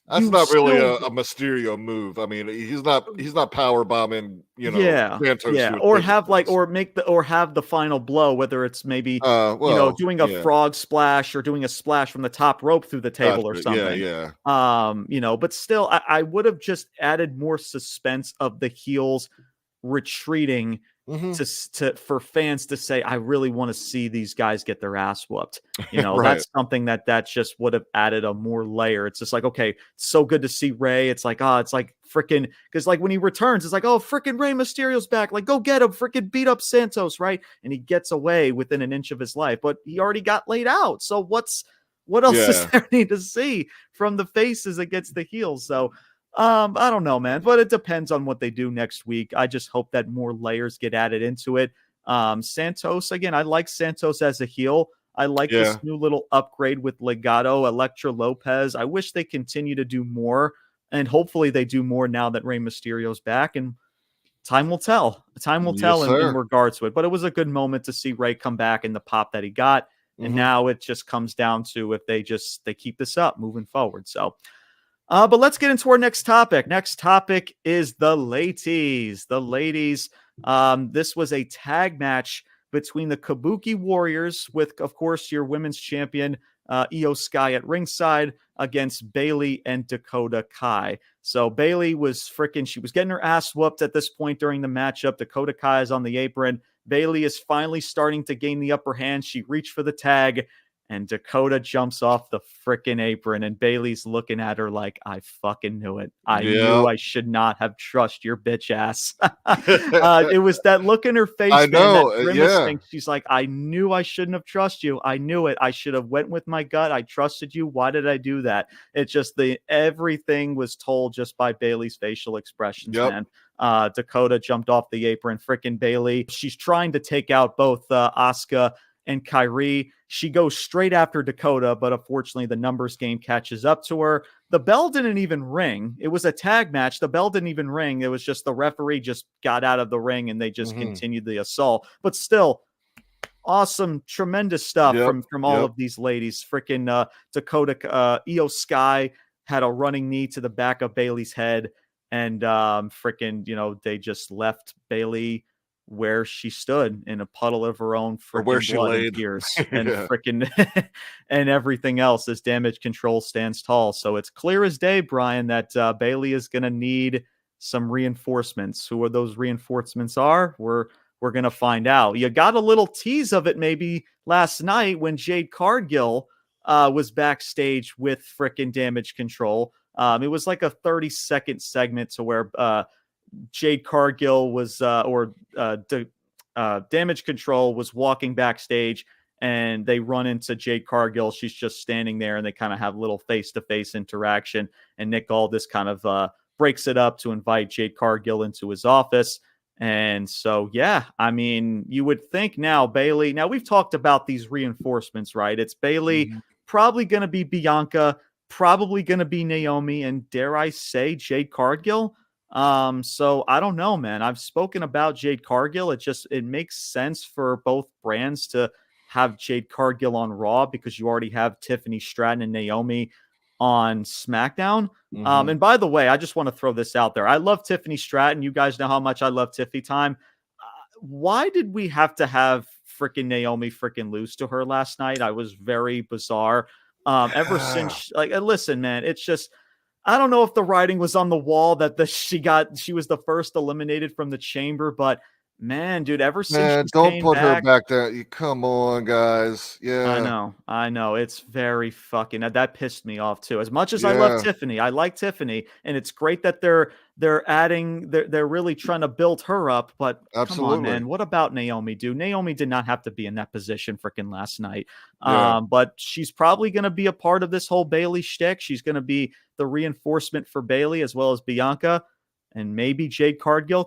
That's you not really still, a Mysterio move. I mean, he's not power bombing, yeah, Santos yeah, to a or table have like, place. or make the, or have the final blow, whether it's maybe, Well, doing a yeah. frog splash or doing a splash from the top rope through the table or Gotcha. Yeah, something. yeah. But still, I would have just added more suspense of the heels retreating Hmm. for fans to say, I really want to see these guys get their ass whooped. Right. That's something that just would have added a more layer. It's just like, okay, it's so good to see Ray. It's like, it's like freaking, because like when he returns, it's like, oh, freaking Rey Mysterio's back. Like, go get him, freaking beat up Santos, right? And he gets away within an inch of his life, but he already got laid out. So what else is Yeah. there need to see from the faces against the heels? So I don't know, man, but it depends on what they do next week. I just hope that more layers get added into it. Santos, again, I like Santos as a heel. I like Yeah. this new little upgrade with Legado, Electra Lopez. I wish they continue to do more, and hopefully they do more now that Rey Mysterio's back. And time will tell. Time will Yes, tell in sir. regards to it. But it was a good moment to see Ray come back and the pop that he got. And Hmm. now it just comes down to if they keep this up moving forward. So but let's get into our next topic. Next topic is the ladies. The ladies. This was a tag match between the Kabuki Warriors with, of course, your women's champion, Io Sky at ringside against Bayley and Dakota Kai. So Bayley was she was getting her ass whooped at this point during the matchup. Dakota Kai is on the apron. Bayley is finally starting to gain the upper hand. She reached for the tag, and Dakota jumps off the freaking apron, and Bayley's looking at her like, I fucking knew it. I knew Yeah. I should not have trust your bitch ass. It was that look in her I face, man, that know. Yeah. grimacing. She's like, I knew I shouldn't have trust you. I knew it. I should have went with my gut. I trusted you. Why did I do that? It's just everything was told just by Bayley's facial expressions, Yep. man. Dakota jumped off the apron. Freaking Bayley. She's trying to take out both Asuka and Kyrie. She goes straight after Dakota, but unfortunately the numbers game catches up to her. The bell didn't even ring. It was a tag match. The bell didn't even ring. It was just the referee just got out of the ring and they just Hmm. continued the assault. But still, awesome, tremendous stuff Yep. from all Yep. of these ladies. Freaking Dakota, Io Sky had a running knee to the back of Bayley's head, and freaking, they just left Bayley where she stood in a puddle of her own Or where freaking she blood and laid. tears and Yeah. freaking and everything else as Damage Control stands tall. So it's clear as day, Brian, that Bayley is going to need some reinforcements. Who are those reinforcements we're going to find out. You got a little tease of it maybe last night when Jade Cargill was backstage with frickin' Damage Control. It was like a 30-second segment to where Jade Cargill was, Damage Control was walking backstage, and they run into Jade Cargill. She's just standing there, and they kind of have little face-to-face interaction. And Nick Aldis kind of breaks it up to invite Jade Cargill into his office. And so, yeah, I mean, you would think now Bayley. Now we've talked about these reinforcements, right? It's Bayley, probably going to be Bianca, probably going to be Naomi, and dare I say Jade Cargill. So I don't know, man. I've spoken about Jade Cargill. It makes sense for both brands to have Jade Cargill on Raw because you already have Tiffany Stratton and Naomi on SmackDown. And by the way, I just want to throw this out there. I love Tiffany Stratton. You guys know how much I love Tiffy time. Why did we have to have freaking Naomi freaking lose to her last night? I was very bizarre. Ever since, like, listen, man, it's just, I don't know if the writing was on the wall that she was the first eliminated from the chamber, but man, dude, ever since don't put her back there. You come on, guys. Yeah, I know. It's very fucking that pissed me off too. As much as I love Tiffany, I like Tiffany, and it's great that they're really trying to build her up. But come on, man, what about Naomi, dude? Naomi did not have to be in that position freaking last night. But she's probably going to be a part of this whole Bayley shtick. She's going to be the reinforcement for Bayley as well as Bianca. And maybe Jade Cargill, ?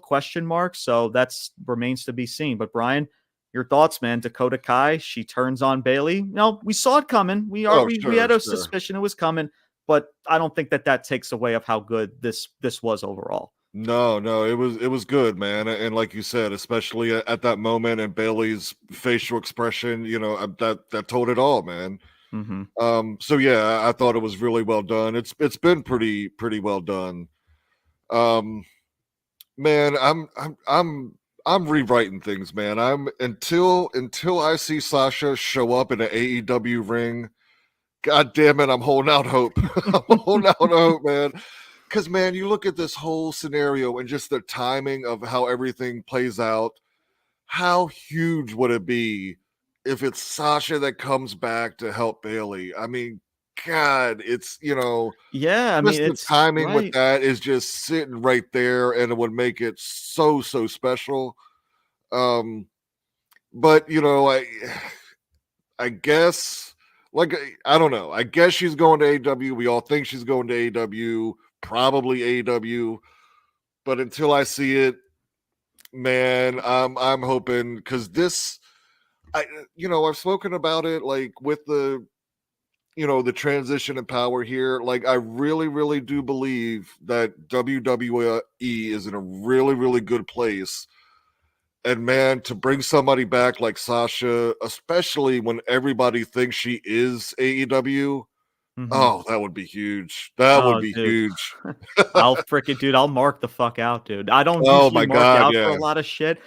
So that's remains to be seen. But Brian, your thoughts, man? Dakota Kai, she turns on Bayley. No, we saw it coming. We had a suspicion it was coming, but I don't think that takes away of how good this was overall. No, it was good, man. And like you said, especially at that moment and Bayley's facial expression, that told it all, man. So yeah, I thought it was really well done. It's been pretty well done. Man, I'm rewriting things, man. Until I see Sasha show up in an AEW ring, God damn it, I'm holding out hope. I'm holding out hope, man. Because, man, you look at this whole scenario and just the timing of how everything plays out. How huge would it be if it's Sasha that comes back to help Bayley? I mean, God, it's, I mean, the timing with that is just sitting right there, and it would make it so special. But I guess, like, I don't know. I guess she's going to AEW. We all think she's going to AEW, probably AEW. But until I see it, man, I'm hoping, because this, I've spoken about it, like, with the transition in power here. Like, I really do believe that WWE is in a really good place. And man, to bring somebody back like Sasha, especially when everybody thinks she is AEW, oh, that would be huge. That would be huge. I'll mark the fuck out, dude. I don't usually mark out for a lot of shit.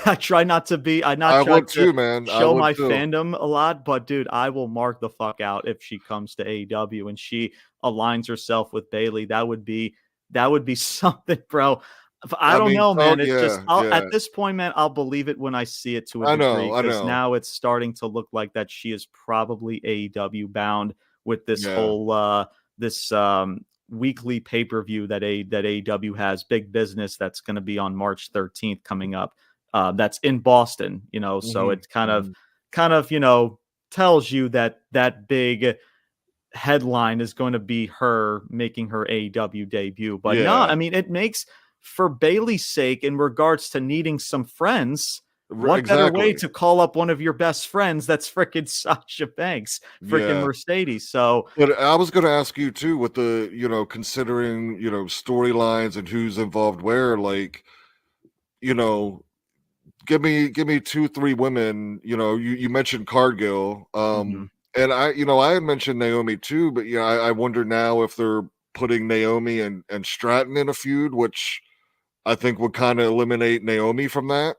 I try not to be. I would too, man. Show my fandom a lot, but dude, I will mark the fuck out if she comes to AEW and she aligns herself with Bayley. That would be something, bro. I don't know, man. It's at this point, man, I'll believe it when I see it to a degree. Because now it's starting to look like that she is probably AEW bound with this whole weekly pay-per-view that AEW has, Big Business, that's going to be on March 13th coming up. That's in Boston, so it kind of tells you that big headline is going to be her making her AEW debut. But no, I mean, it makes, for Bayley's sake, in regards to needing some friends, what better way to call up one of your best friends that's freaking Sasha Banks, freaking Mercedes. So, but I was going to ask you too, with the, considering, storylines and who's involved where, like, give me 2-3 women. You mentioned Cargill, and I had mentioned Naomi too, but I wonder now if they're putting Naomi and Stratton in a feud, which I think would kind of eliminate Naomi from that.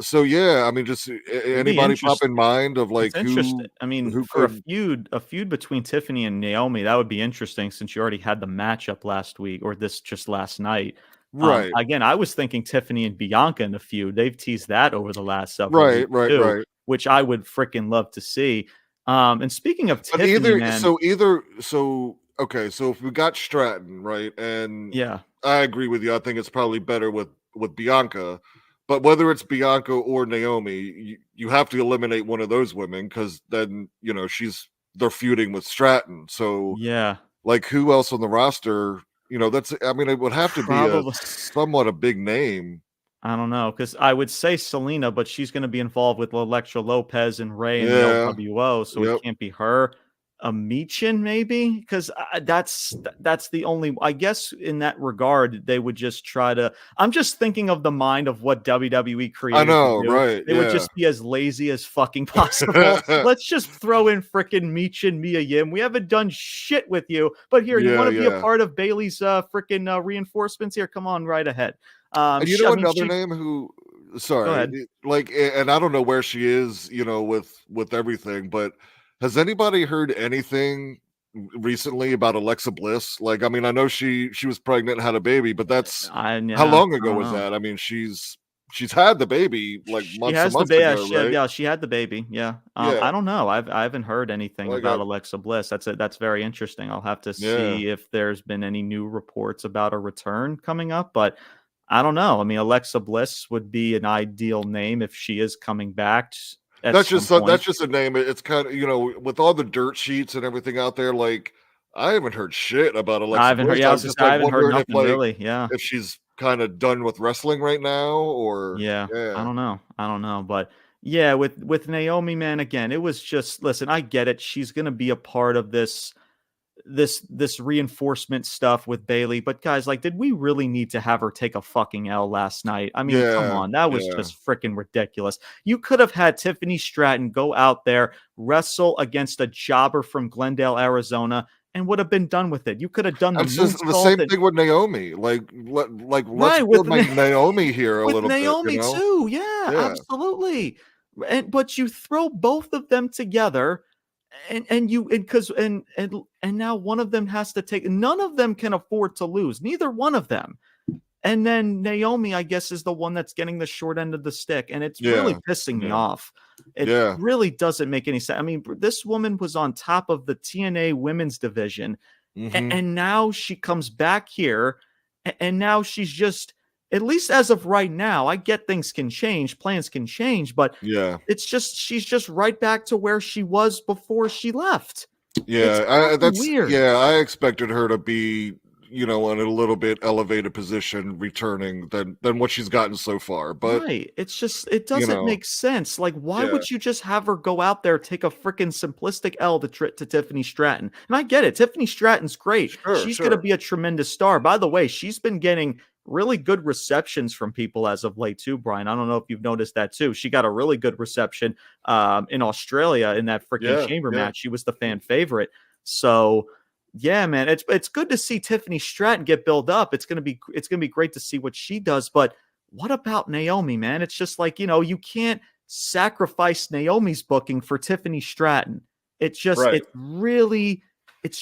So I mean, just anybody pop in mind of, like, who? I mean, for a feud between Tiffany and Naomi, that would be interesting, since you already had the matchup last week, or just last night. Right. Again, I was thinking Tiffany and Bianca in the feud. They've teased that over the last several weeks too, right. Which I would freaking love to see. And speaking of Tiffany, okay, so if we got Stratton, right, and yeah, I agree with you. I think it's probably better with Bianca, But whether it's Bianca or Naomi, you have to eliminate one of those women because then they're feuding with Stratton. So Yeah. like, who else on the roster? It would have to be a Probably. somewhat a big name. I don't know, because I would say Selena, but she's going to be involved with Elektra Lopez and Ray and the Yeah. LWO, so it Yep. can't be her. A Michin, maybe, because that's the only. I guess in that regard, they would just try to. I'm just thinking of the mind of what WWE I creators would know, do. right? They would Yeah. just be as lazy as fucking possible. Let's just throw in frickin' Michin, Mia Yim. We haven't done shit with you, but here, you want to be a Yeah. part of Bayley's frickin' reinforcements? Here, come on, right ahead. And I mean, another she. name who, Go sorry, ahead. like, and I don't know where she is, with everything, but has anybody heard anything recently about Alexa Bliss? Like, I mean, I know she was pregnant and had a baby, but that's how Yeah, long I ago don't was know. that? I mean, she's had the baby like She months and has the months baby. ago, right? Yeah, she had the baby. Yeah. Yeah. I don't know. I haven't heard anything Like, about Alexa Bliss. That's very interesting. I'll have to yeah. see if there's been any new reports about a return coming up, but I don't know. I mean, Alexa Bliss would be an ideal name if she is coming back at some That's point. just a name. It's kind of, with all the dirt sheets and everything out there, like, I haven't heard shit about I Alexa haven't heard. Bliss. Yeah, I I was was just just I like haven't heard wondering nothing really. Yeah. if she's kind of done with wrestling right now, or Yeah, I yeah. don't know. I don't know, but yeah, with Naomi, man, again, it was just listen. I get it. She's gonna be a part of this reinforcement stuff with Bayley, but guys, like, did we really need to have her take a fucking L last night? I mean, come Yeah, on, that was yeah. just freaking ridiculous. You could have had Tiffany Stratton go out there, wrestle against a jobber from Glendale, Arizona, and would have been done with it. You could have done the And it's just the moonsault same and thing with Naomi. Let's right build my Naomi here a with little bit, Naomi too. Yeah, Yeah, absolutely. But you throw both of them together and you and now one of them has to take none of them can afford to lose. Neither one of them. And then Naomi, I guess, is the one that's getting the short end of the stick. And it's really yeah, pissing me yeah, off. It yeah, really doesn't make any sense. I mean, this woman was on top of the TNA women's division. hmm, And now she comes back here. And now she's just, at least as of right now, I get things can change, plans can change, but yeah. it's just, she's just right back to where she was before she left. It's Yeah, fucking weird. I expected her to be, in a little bit elevated position returning than what she's gotten so far. But, Right. It's just it you doesn't know, make sense. Like, why yeah, would you just have her go out there, take a freaking simplistic L to Tiffany Stratton? And I get it. Tiffany Stratton's great. sure, She's gonna sure. be a tremendous star. By the way, she's been getting really good receptions from people as of late too, Brian. I don't know if you've noticed that too. She got a really good reception in Australia in that freaking Yeah, chamber yeah, match. She was the fan favorite. So yeah, man, it's good to see Tiffany Stratton get built up. It's gonna be great to see what she does. But what about Naomi, man? It's just like, you can't sacrifice Naomi's booking for Tiffany Stratton. right. It's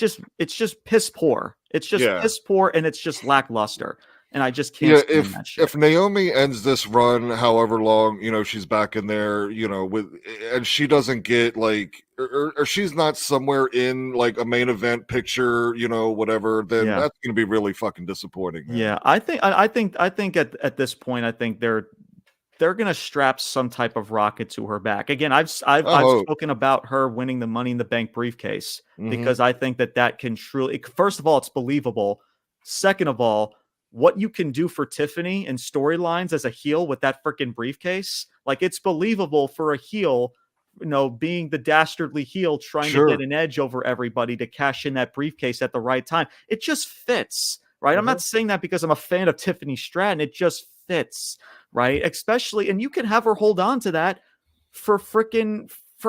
just piss poor. It's just Yeah. piss poor and it's just lackluster. And I just can't Yeah, stand that shit. if Naomi ends this run, however long, she's back in there, and she doesn't get like, or she's not somewhere in like a main event picture, whatever, then Yeah. that's gonna be really fucking disappointing, man. Yeah. I think at this point, I think they're gonna strap some type of rocket to her back. Again, I I've hope. spoken about her winning the Money in the Bank briefcase Hmm. because I think that can truly. First of all, it's believable. Second of all, what you can do for Tiffany and storylines as a heel with that freaking briefcase, like it's believable for a heel, being the dastardly heel trying to get Sure. an edge over everybody to cash in that briefcase at the right time. It just fits, right? I'm Uh-huh. not saying that because I'm a fan of Tiffany Stratton. It just fits, right? Especially, and you can have her hold on to that for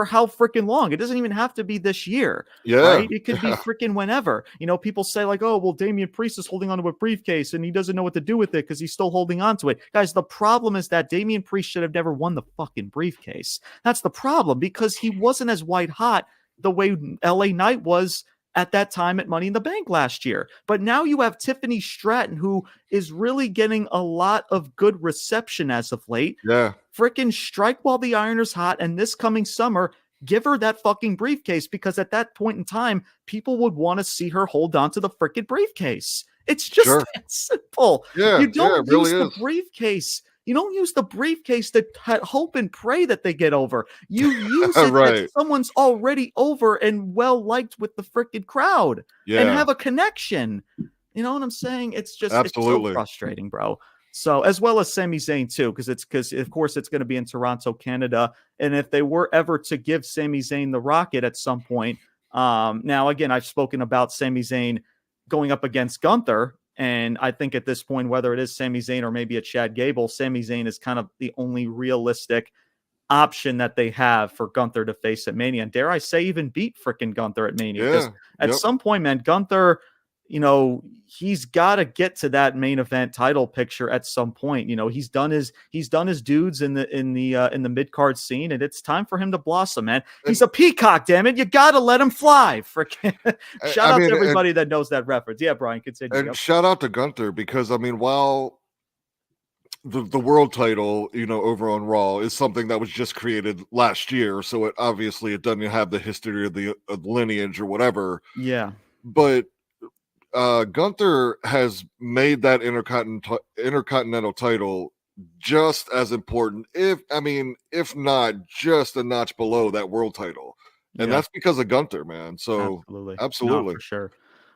how freaking long. It doesn't even have to be this year, Yeah. right? It could be Yeah. freaking whenever. People say like, "Oh, well, Damian Priest is holding onto a briefcase and he doesn't know what to do with it because he's still holding on to it." Guys, the problem is that Damian Priest should have never won the fucking briefcase. That's the problem because he wasn't as white hot the way LA Knight was at that time at Money in the Bank last year. But now you have Tiffany Stratton, who is really getting a lot of good reception as of late. Yeah. Frickin' strike while the iron is hot, and this coming summer, give her that fucking briefcase because at that point in time, people would want to see her hold on to the frickin' briefcase. It's just Sure. that simple. Yeah. You Yeah. don't It use really the is. briefcase You don't use the briefcase to hope and pray that they get over. You use it Right. that someone's already over and well liked with the freaking crowd and Yeah, have a connection. You know what I'm saying? It's so absolutely. frustrating, bro. So as well as Sami Zayn too, because of course it's going to be in Toronto, Canada. And if they were ever to give Sami Zayn the Rocket at some point, now again, I've spoken about Sami Zayn going up against Gunther. And I think at this point, whether it is Sami Zayn or maybe a Chad Gable, Sami Zayn is kind of the only realistic option that they have for Gunther to face at Mania. And dare I say, even beat freaking Gunther at Mania. Because at some point, man, Gunther, he's got to get to that main event title picture at some point. He's done his dudes in the mid-card scene, and it's time for him to blossom, man. He's a peacock, damn it. You got to let him fly. Freaking shout out to everybody that knows that reference. Yeah, Brian, continue. And shout out to Gunther, because while the world title, over on Raw is something that was just created last year, so it doesn't have the history of the lineage or whatever. Yeah. But Gunther has made that intercontinental title just as important, if not just a notch below that world title. And that's because of Gunther, man. So absolutely. No, for sure.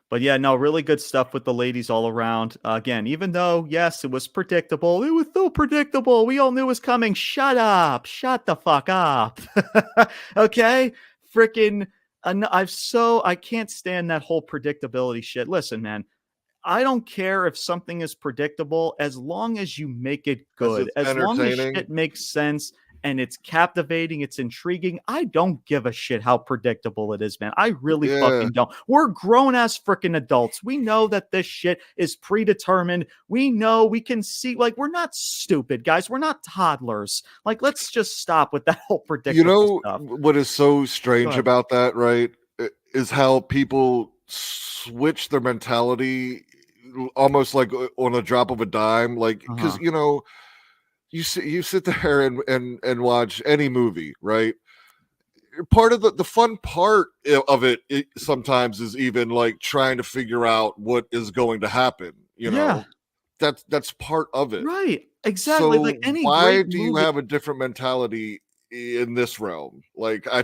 But yeah, no, really good stuff with the ladies all around. Again, even though, yes, it was predictable. It was so predictable. We all knew it was coming. Shut up. Shut the fuck up. Okay? Freaking I can't stand that whole predictability shit. Listen, man, I don't care if something is predictable as long as you make it good, as long as shit makes sense and it's captivating, it's intriguing. I don't give a shit how predictable it is, man. I really fucking don't. We're grown ass freaking adults. We know that this shit is predetermined. We know, we can see, we're not stupid, guys. We're not toddlers. Let's just stop with that whole predictable stuff. What is so strange about that, right, is how people switch their mentality almost like on a drop of a dime. Because, you sit there and watch any movie, right? Part of the fun part of it sometimes is even trying to figure out what is going to happen. That's part of it, right? Exactly. So why do you have a different mentality in this realm? I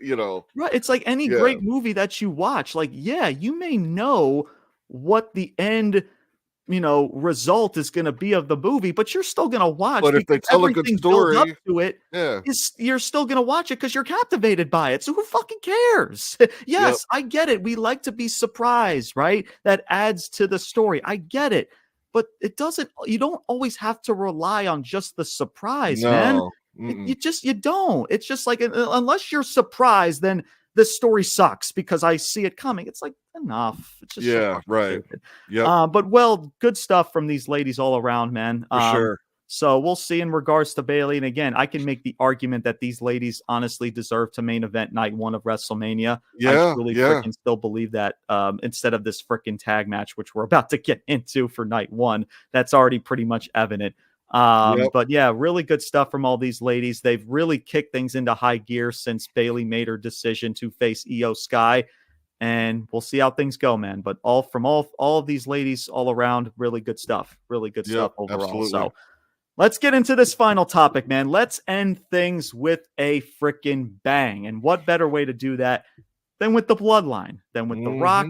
don't, right? It's like any great movie that you watch. You may know what the end result is going to be of the movie, but you're still going to watch. But if they tell a good story up to it, you're still going to watch it because you're captivated by it. So who fucking cares? Yes, I get it. We like to be surprised, right? That adds to the story. I get it. But you don't always have to rely on just the surprise, man. You don't. It's just unless you're surprised, then the story sucks because I see it coming. It's enough. It's just right. Yeah. But good stuff from these ladies all around, man. For sure. So we'll see in regards to Bayley. And again, I can make the argument that these ladies honestly deserve to main event night 1 of WrestleMania. I truly freaking still believe that instead of this freaking tag match, which we're about to get into for night 1, that's already pretty much evident. But yeah, really good stuff from all these ladies. They've really kicked things into high gear since Bayley made her decision to face Io Sky. And we'll see how things go, man. But all of these ladies all around, really good stuff. Really good stuff overall. Absolutely. So let's get into this final topic, man. Let's end things with a freaking bang. And what better way to do that than with the bloodline, than with The Rock,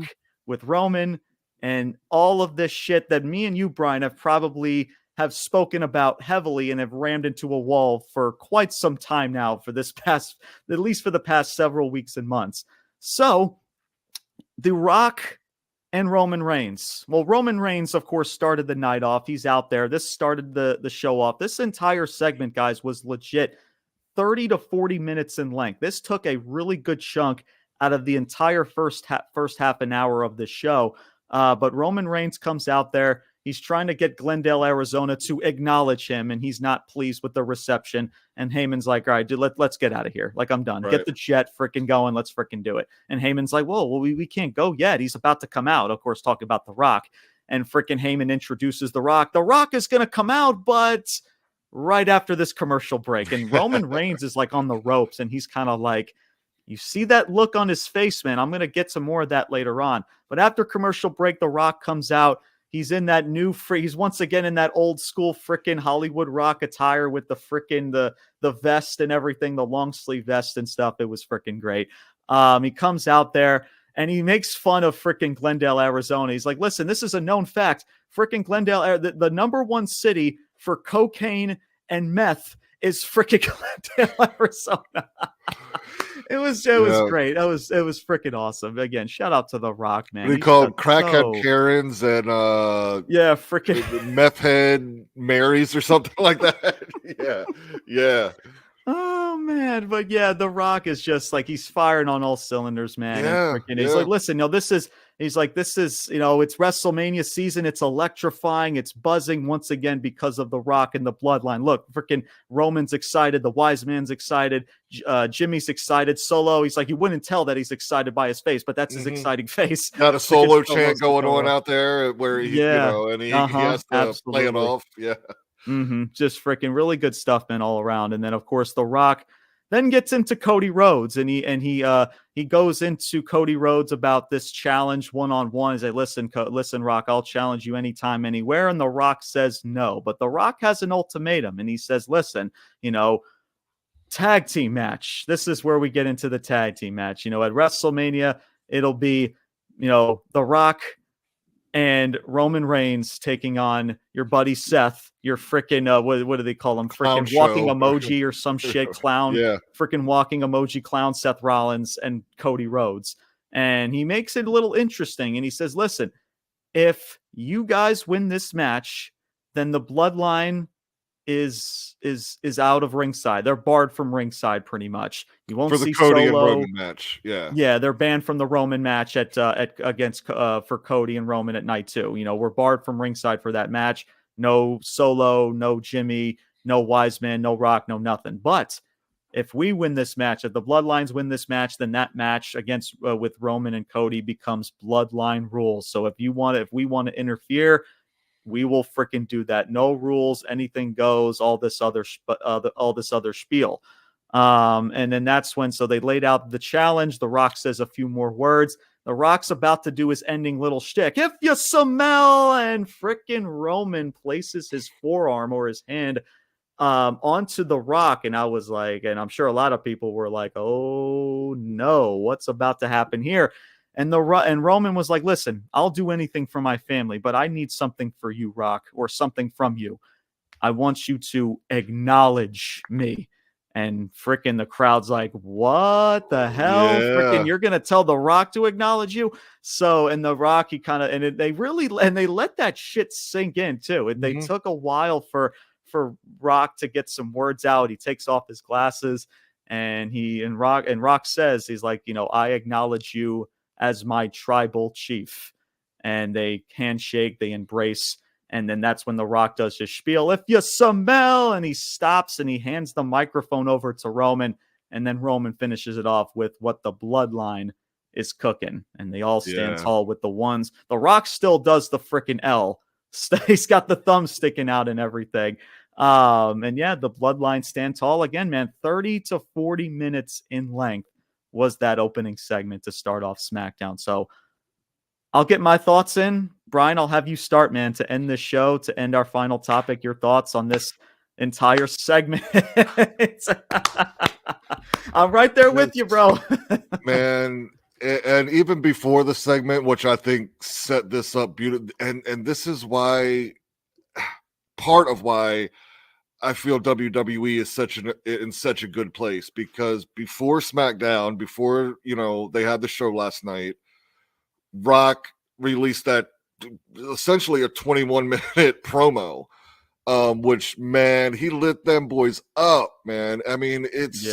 with Roman, and all of this shit that me and you, Brian, have spoken about heavily and have rammed into a wall for quite some time now at least for the past several weeks and months. So The Rock and Roman Reigns. Well, Roman Reigns, of course, started the night off. He's out there. This started the show off. This entire segment, guys, was legit 30 to 40 minutes in length. This took a really good chunk out of the entire first half an hour of the show. But Roman Reigns comes out there. He's trying to get Glendale, Arizona to acknowledge him, and he's not pleased with the reception. And Heyman's like, all right, dude, let's get out of here. I'm done. Right. Get the jet freaking going. Let's freaking do it. And Heyman's like, whoa, well, we can't go yet. He's about to come out. Of course, talking about The Rock. And freaking Heyman introduces The Rock. The Rock is going to come out, but right after this commercial break. And Roman Reigns is on the ropes, and he's kind of you see that look on his face, man. I'm going to get some more of that later on. But after commercial break, The Rock comes out. He's in that new he's once again in that old school freaking Hollywood Rock attire with the freaking the vest and everything, the long sleeve vest and stuff. It was freaking great. He comes out there and he makes fun of freaking Glendale, Arizona. He's like, listen, this is a known fact. Freaking Glendale, the number one city for cocaine and meth is freaking Glendale, Arizona. It was great. It was freaking awesome. Again, shout out to The Rock, man. What do you call them? Crackhead Karens and freaking meth head Marys or something like that. yeah. Oh man, but yeah, The Rock is just like he's firing on all cylinders, man. And he's like, listen, this is it's WrestleMania season. It's electrifying. It's buzzing once again because of The Rock and the bloodline. Look, freaking Roman's excited. The wise man's excited. Jimmy's excited. Solo, he's like, you wouldn't tell that he's excited by his face, but that's his exciting face. Got a solo chant going on out there where he, and he has to play it off. Yeah. Just freaking really good stuff, man, all around. And then of course The Rock then gets into Cody Rhodes, and he goes into Cody Rhodes about this challenge one-on-one. He's like, listen, Rock, I'll challenge you anytime, anywhere. And The Rock says no, but The Rock has an ultimatum, and he says, listen, tag team match. This is where we get into the tag team match. At WrestleMania, it'll be, The Rock and Roman Reigns taking on your buddy Seth, your freaking what do they call him? Freaking walking emoji or some shit clown. Freaking walking emoji clown Seth Rollins and Cody Rhodes. And he makes it a little interesting. And he says, listen, if you guys win this match, then the bloodline is out of ringside. They're barred from ringside pretty much. You won't see Cody Solo. and Roman match. Yeah, they're banned from the Roman match against for Cody and Roman at night 2. We're barred from ringside for that match. No Solo, no Jimmy, no Wise Man, no Rock, no nothing. But if we win this match, if the Bloodlines win this match, then that match against with Roman and Cody becomes Bloodline rules. So if we want to interfere, we will freaking do that. No rules, anything goes. All this other spiel. And then that's when. So they laid out the challenge. The Rock says a few more words. The Rock's about to do his ending little shtick. If you smell, and freaking Roman places his forearm or his hand onto The Rock, and I was like, and I'm sure a lot of people were like, "Oh no, what's about to happen here?" And Roman was like, listen, I'll do anything for my family, but I need something for you, Rock, or something from you. I want you to acknowledge me. And freaking the crowd's like, what the hell? Freaking, you're going to tell The Rock to acknowledge you? So, and The Rock, he kind of, they let that shit sink in too. And they took a while for Rock to get some words out. He takes off his glasses and Rock says, he's like, I acknowledge you as my tribal chief. And they handshake, they embrace, and then that's when The Rock does his spiel. If you smell, and he stops and he hands the microphone over to Roman, and then Roman finishes it off with what the bloodline is cooking. And they all stand tall with the ones. The Rock still does the freaking L. He's got the thumb sticking out and everything. And yeah, the bloodline stand tall again, man. 30 to 40 minutes in length was that opening segment to start off SmackDown. So I'll get my thoughts in. Brian, I'll have you start, man, to end this show, to end our final topic. Your thoughts on this entire segment. I'm right there with you, bro. Man, and even before the segment, which I think set this up beautifully, and this is why, part of why I feel WWE is in such a good place, because before SmackDown, before they had the show last night, Rock released that essentially a 21-minute promo, which, man, he lit them boys up, man. I mean, it's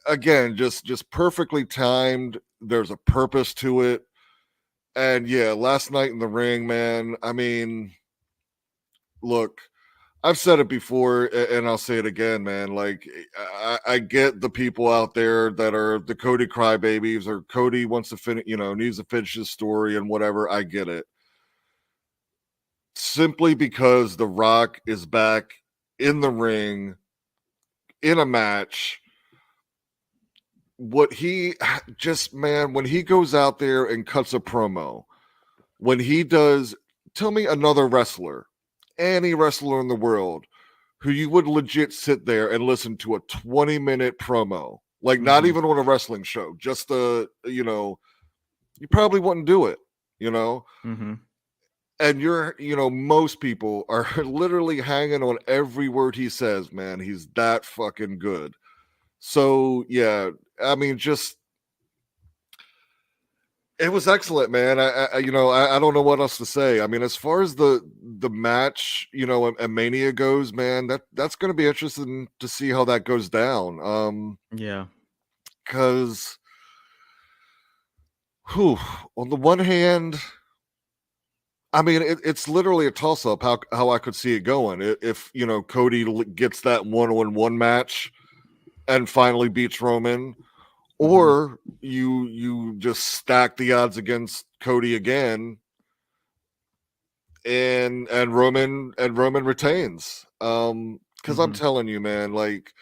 again just perfectly timed. There's a purpose to it, and last night in the ring, man. I mean, look. I've said it before, and I'll say it again, man. Like, I get the people out there that are the Cody crybabies, or Cody wants to finish, needs to finish his story and whatever. I get it. Simply because The Rock is back in the ring in a match. What he when he goes out there and cuts a promo, when he does, tell me another wrestler, any wrestler in the world, who you would legit sit there and listen to a 20-minute promo, like not even on a wrestling show, just you probably wouldn't do it, and most people are literally hanging on every word he says, man. He's that fucking good. So yeah, I mean, it was excellent, man. I don't know what else to say. I mean, as far as the match, and Mania goes, man, that's going to be interesting to see how that goes down. Yeah, because, on the one hand, I mean, it's literally a toss up how I could see it going. If Cody gets that 1-on-1 match and finally beats Roman. Or you just stack the odds against Cody again, and Roman retains. Because I'm telling you, man, like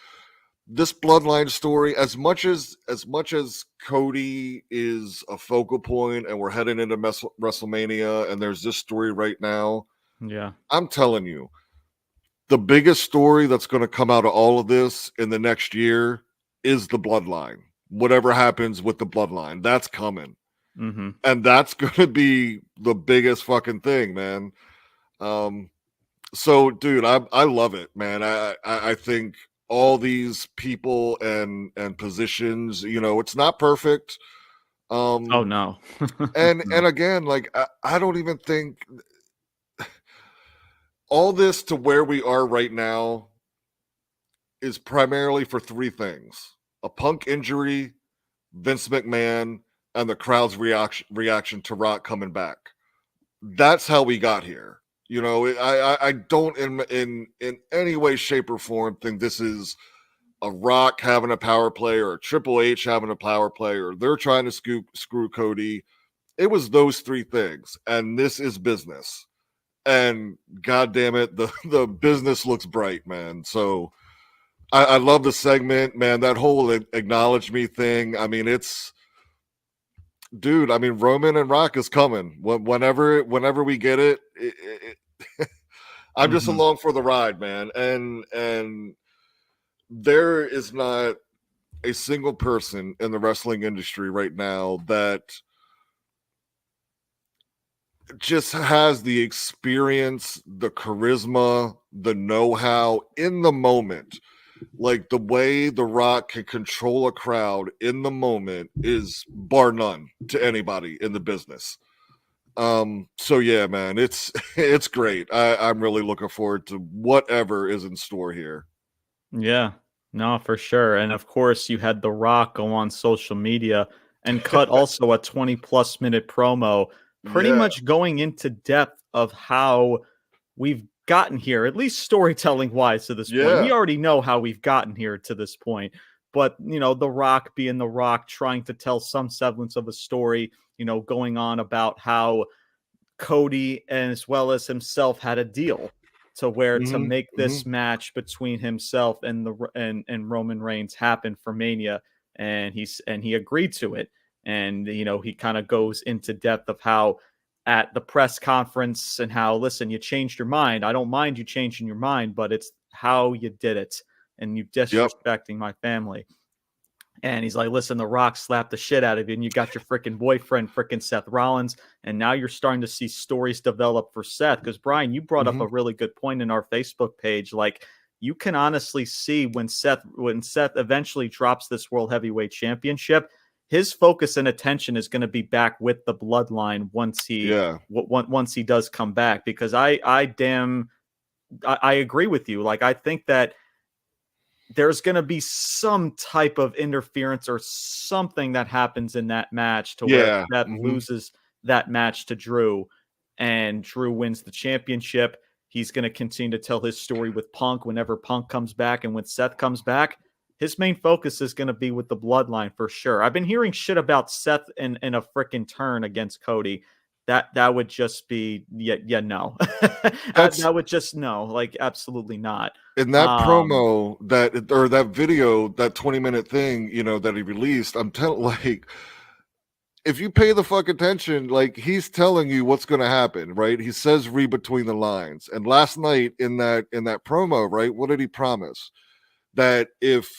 this bloodline story, as much as Cody is a focal point, and we're heading into WrestleMania, and there's this story right now. Yeah, I'm telling you, the biggest story that's going to come out of all of this in the next year is the bloodline. Whatever happens with the bloodline, that's coming. And that's going to be the biggest fucking thing, man. So dude, I love it, man. I think all these people and positions, it's not perfect. oh no. and again, like I don't even think all this to where we are right now is primarily for three things: a Punk injury, Vince McMahon, and the crowd's reaction to Rock coming back. That's how we got here. I don't in any way, shape, or form think this is a Rock having a power play or a Triple H having a power play or they're trying to screw Cody. It was those three things, and this is business. And God damn it, the business looks bright, man. So I love the segment, man. That whole acknowledge me thing. I mean, dude. I mean, Roman and Rock is coming. Whenever we get it, I'm just along for the ride, man. And there is not a single person in the wrestling industry right now that just has the experience, the charisma, the know-how in the moment. Like the way The Rock can control a crowd in the moment is bar none to anybody in the business. So yeah, man, it's great. I'm really looking forward to whatever is in store here. Yeah, no, for sure. And of course, you had The Rock go on social media and cut also a 20+ minute promo, pretty much going into depth of how we've gotten here, at least storytelling wise to this point. We already know how we've gotten here to this point, but The Rock being The Rock, trying to tell some semblance of a story, going on about how Cody as well as himself had a deal to where to make this match between himself and and Roman Reigns happen for Mania, and he agreed to it. And he kind of goes into depth of how at the press conference and how, listen, you changed your mind. I don't mind you changing your mind, but it's how you did it, and you disrespecting my family. And he's like, listen, The Rock slapped the shit out of you, and you got your freaking boyfriend, freaking Seth Rollins, and now you're starting to see stories develop for Seth. Because, Brian, you brought up a really good point in our Facebook page. Like, you can honestly see when Seth eventually drops this World Heavyweight Championship, his focus and attention is going to be back with the bloodline once he does come back. Because I agree with you. Like, I think that there's going to be some type of interference or something that happens in that match to where Seth loses that match to Drew, and Drew wins the championship. He's going to continue to tell his story with Punk whenever Punk comes back, and when Seth comes back, his main focus is going to be with the bloodline for sure. I've been hearing shit about Seth in a freaking turn against Cody. That would just be no. That would just no, like absolutely not. In that promo, that video, that 20-minute thing, that he released, I'm telling, like, if you pay the fuck attention, like he's telling you what's going to happen, right? He says read between the lines. And last night in that promo, right? What did he promise? That if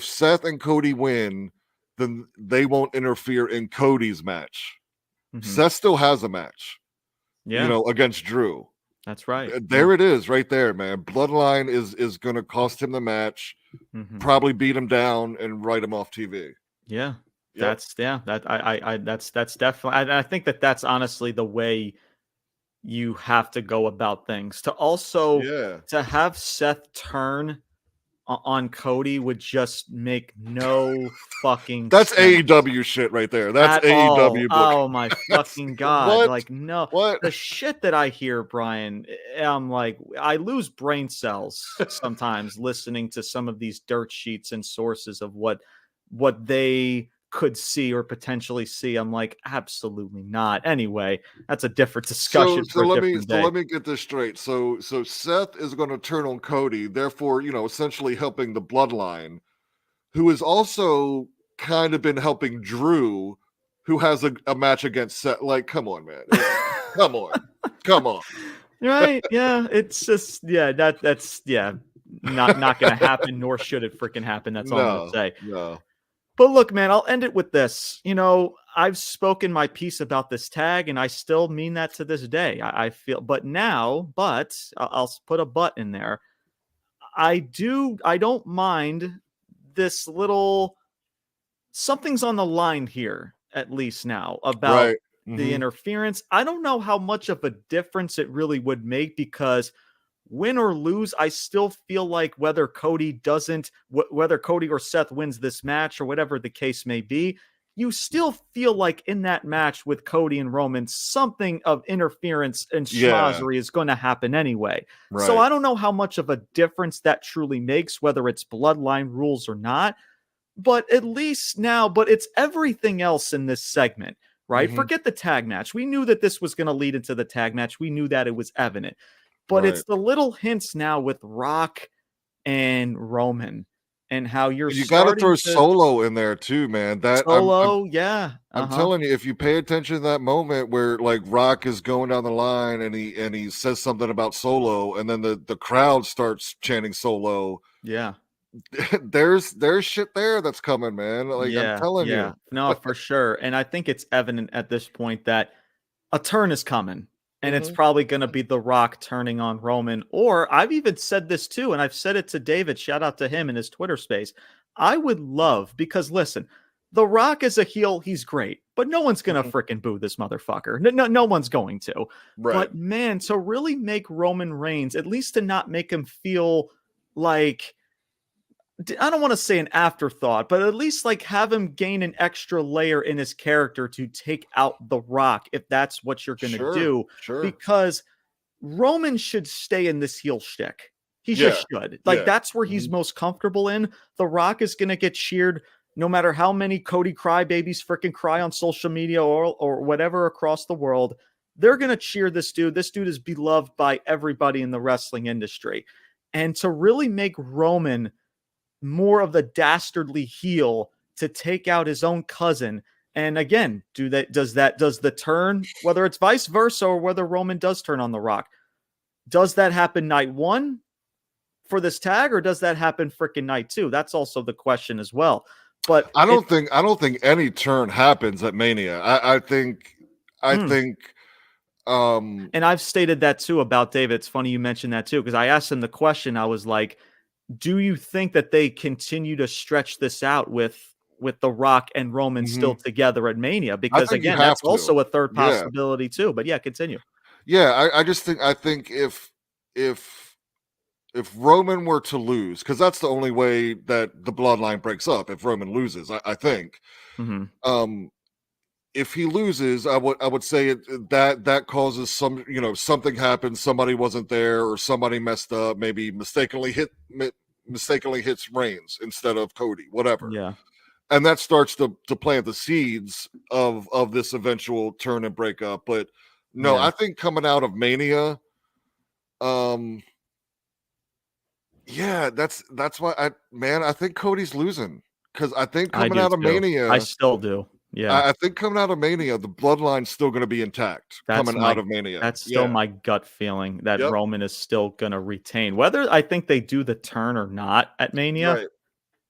Seth and Cody win, then they won't interfere in Cody's match. Seth still has a match, against Drew. That's right. There it is, right there, man. Bloodline is going to cost him the match, probably beat him down and write him off TV. Yeah. Yep. That's definitely. I think that's honestly the way you have to go about things. To also to have Seth turn on Cody would just make no fucking that's sense. AEW shit right there. That's AEW. Oh my fucking god! Like no, the shit that I hear, Brian. I'm like, I lose brain cells sometimes listening to some of these dirt sheets and sources of what they could see or potentially see. I'm like, absolutely not. Anyway, that's a different discussion. So let me get this straight. So Seth is going to turn on Cody, therefore, essentially helping the Bloodline, who has also kind of been helping Drew, who has a match against Seth. Like, come on, man. come on. Right? Yeah. It's just that's not going to happen, nor should it freaking happen. That's all I'm going to say. No. But look, man, I'll end it with this. I've spoken my piece about this tag, and I still mean that to this day. I feel, but I'll put a but in there. I don't mind this little, something's on the line here, at least now, about the interference. I don't know how much of a difference it really would make, because win or lose, I still feel like whether Cody or Seth wins this match or whatever the case may be, you still feel like in that match with Cody and Roman, something of interference and schmozzery is going to happen anyway. Right. So I don't know how much of a difference that truly makes, whether it's bloodline rules or not, but at least now, but it's everything else in this segment, right? Forget the tag match. We knew that this was going to lead into the tag match. We knew that, it was evident. But it's the little hints now with Rock and Roman, and how you got to throw Solo in there too, man. That Solo, I'm telling you, if you pay attention to that moment where like Rock is going down the line and he says something about Solo, and then the crowd starts chanting Solo. Yeah. There's shit there that's coming, man. Like I'm telling you. No, for sure. And I think it's evident at this point that a turn is coming. And it's probably going to be The Rock turning on Roman. Or I've even said this too, and I've said it to David, shout out to him in his Twitter space. I would love, because listen, The Rock is a heel, he's great, but no one's going to freaking boo this motherfucker. No one's going to. Right. But man, to really make Roman Reigns, at least to not make him feel like, I don't want to say an afterthought, but at least like have him gain an extra layer in his character to take out The Rock, if that's what you're going to do. Sure. Because Roman should stay in this heel shtick. He just should. Like that's where he's most comfortable in. The Rock is going to get cheered no matter how many Cody crybabies freaking cry on social media or whatever across the world. They're going to cheer this dude. This dude is beloved by everybody in the wrestling industry. And to really make Roman more of the dastardly heel to take out his own cousin. And again, does the turn, whether it's vice versa or whether Roman does turn on The Rock, does that happen night 1 for this tag, or does that happen freaking night 2? That's also the question as well. But I don't think any turn happens at Mania. I think and I've stated that too about David. It's funny you mentioned that too, because I asked him the question. I was like, do you think that they continue to stretch this out with The Rock and Roman still together at Mania? Because again, that's also a third possibility too. But yeah, continue. Yeah, I think if Roman were to lose, because that's the only way that the bloodline breaks up, if Roman loses, I think. If he loses, I would say that causes something happens. Somebody wasn't there, or somebody messed up. Maybe mistakenly hits Reigns instead of Cody. Whatever. Yeah, and that starts to plant the seeds of this eventual turn and breakup. But no, I think coming out of Mania, that's why I think Cody's losing, because I think coming out of Mania, I still do. Yeah. I think coming out of Mania, the bloodline's still going to be intact. Out of Mania, That's still my gut feeling that Yep. Roman is still going to retain. Whether I think they do the turn or not at Mania, Right.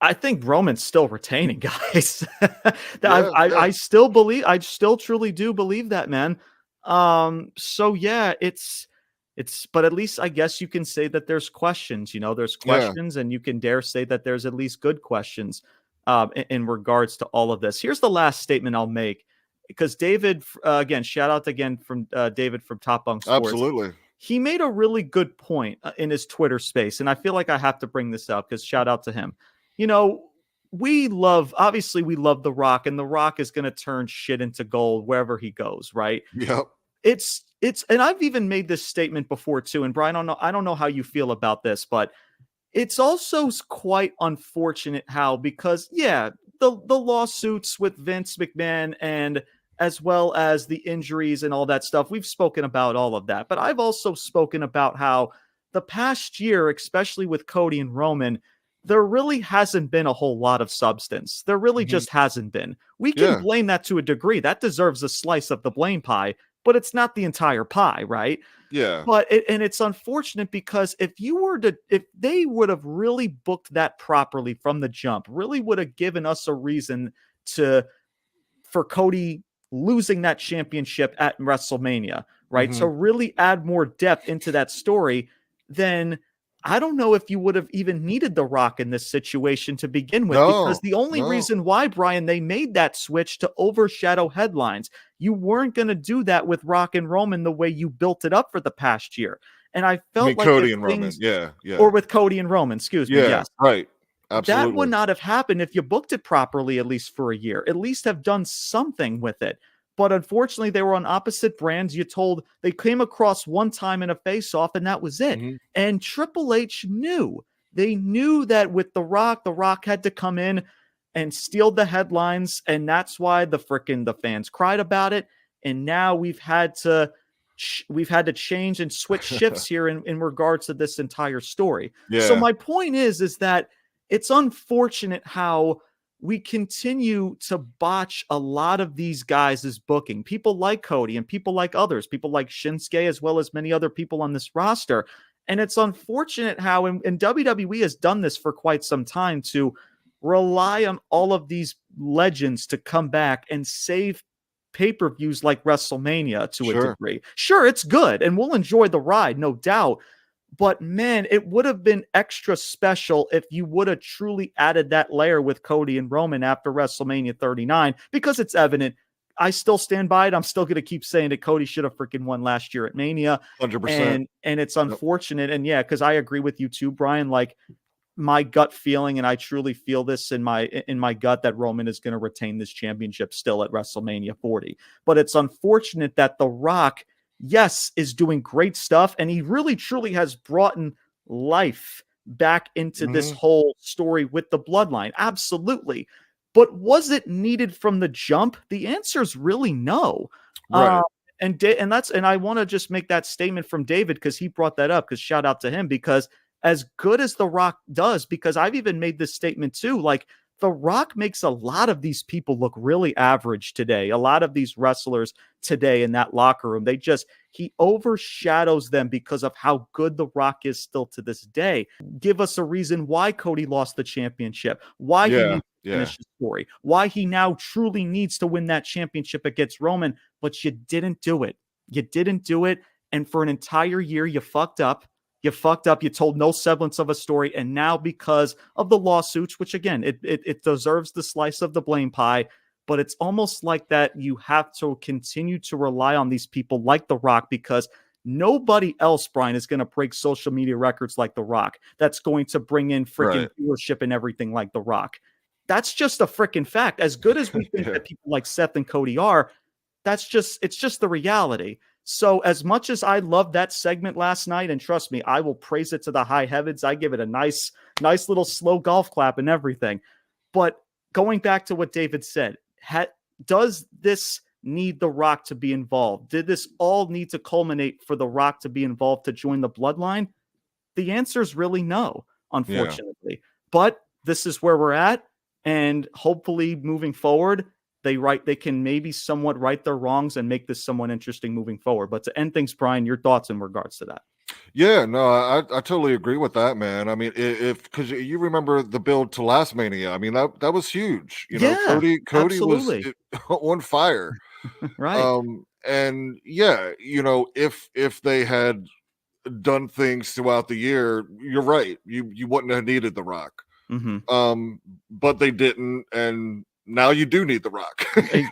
I think Roman's still retaining, guys. Yeah. I still believe, I still truly do believe that, man. So yeah, but at least I guess you can say that there's questions, there's Yeah. questions, and you can dare say that there's at least good questions, in regards to all of this. Here's the last statement I'll make, because David, again, shout out again from David from Top Bunk Sports. Absolutely. He made a really good point in his Twitter space, and I feel like I have to bring this up because shout out to him. Obviously we love The Rock, and The Rock is going to turn shit into gold wherever he goes, right? Yep. And I've even made this statement before too. And Brian, I don't know how you feel about this, but it's also quite unfortunate because the lawsuits with Vince McMahon, and as well as the injuries and all that stuff, we've spoken about all of that. But I've also spoken about how the past year, especially with Cody and Roman, there really hasn't been a whole lot of substance. There really just hasn't been. We can blame that to a degree. That deserves a slice of the blame pie, but it's not the entire pie, right? Yeah. And it's unfortunate because if they would have really booked that properly from the jump, really would have given us a reason for Cody losing that championship at WrestleMania, right? So really add more depth into that story, then I don't know if you would have even needed The Rock in this situation to begin with, because the only reason why, Brian, they made that switch to overshadow headlines, you weren't going to do that with Rock and Roman the way you built it up for the past year. And I felt like Cody and Roman, or with Cody and Roman, excuse me, yes, right, absolutely. That would not have happened if you booked it properly, at least for a year. At least have done something with it. But unfortunately, they were on opposite brands. They came across one time in a face-off, and that was it. And Triple H knew. They knew that with The Rock had to come in and steal the headlines, and that's why the fans cried about it. And now we've had to change and switch shifts here in regards to this entire story. Yeah. So my point is that it's unfortunate how we continue to botch a lot of these guys' booking. People like Cody and people like others, people like Shinsuke, as well as many other people on this roster. And it's unfortunate how, and WWE has done this for quite some time, to rely on all of these legends to come back and save pay-per-views like WrestleMania to a degree. Sure, it's good, and we'll enjoy the ride, no doubt. But man, it would have been extra special if you would have truly added that layer with Cody and Roman after WrestleMania 39, because it's evident. I still stand by it. I'm still going to keep saying that Cody should have freaking won last year at Mania. 100%. And it's unfortunate. And yeah, because I agree with you too, Brian. Like, my gut feeling, and I truly feel this in my gut, that Roman is going to retain this championship still at WrestleMania 40. But it's unfortunate that The Rock, yes, is doing great stuff, and he really truly has brought in life back into this whole story with the bloodline. Absolutely. But was it needed from the jump? The answer is really no. Right. And I want to just make that statement from David, because he brought that up, because shout out to him, because as good as The Rock does, because I've even made this statement too, like, The Rock makes a lot of these people look really average today. A lot of these wrestlers today in that locker room, he overshadows them because of how good The Rock is still to this day. Give us a reason why Cody lost the championship, why he needs to finish the story, why he now truly needs to win that championship against Roman, but you didn't do it. You didn't do it. And for an entire year, you fucked up. You told no semblance of a story. And now, because of the lawsuits, which again, it deserves the slice of the blame pie, but it's almost like that you have to continue to rely on these people like The Rock, because nobody else, Brian, is going to break social media records like The Rock. That's going to bring in freaking viewership and everything like The Rock. That's just a freaking fact. As good as we think that people like Seth and Cody are, it's just the reality. So as much as I loved that segment last night, and trust me, I will praise it to the high heavens. I give it a nice little slow golf clap and everything. But going back to what David said, does this need The Rock to be involved? Did this all need to culminate for The Rock to be involved to join the bloodline? The answer is really no, unfortunately. But this is where we're at. And hopefully moving forward, they can maybe somewhat right their wrongs and make this somewhat interesting moving forward. But to end things, Brian, your thoughts in regards to that? Yeah, no, I totally agree with that, man. I mean, if because you remember the build to last Mania, I mean that was huge. You know, Yeah, Cody was absolutely. on fire. Right. And yeah, you know, if they had done things throughout the year, you're right. You wouldn't have needed The Rock. Mm-hmm. But they didn't, and now you do need The Rock. Yeah,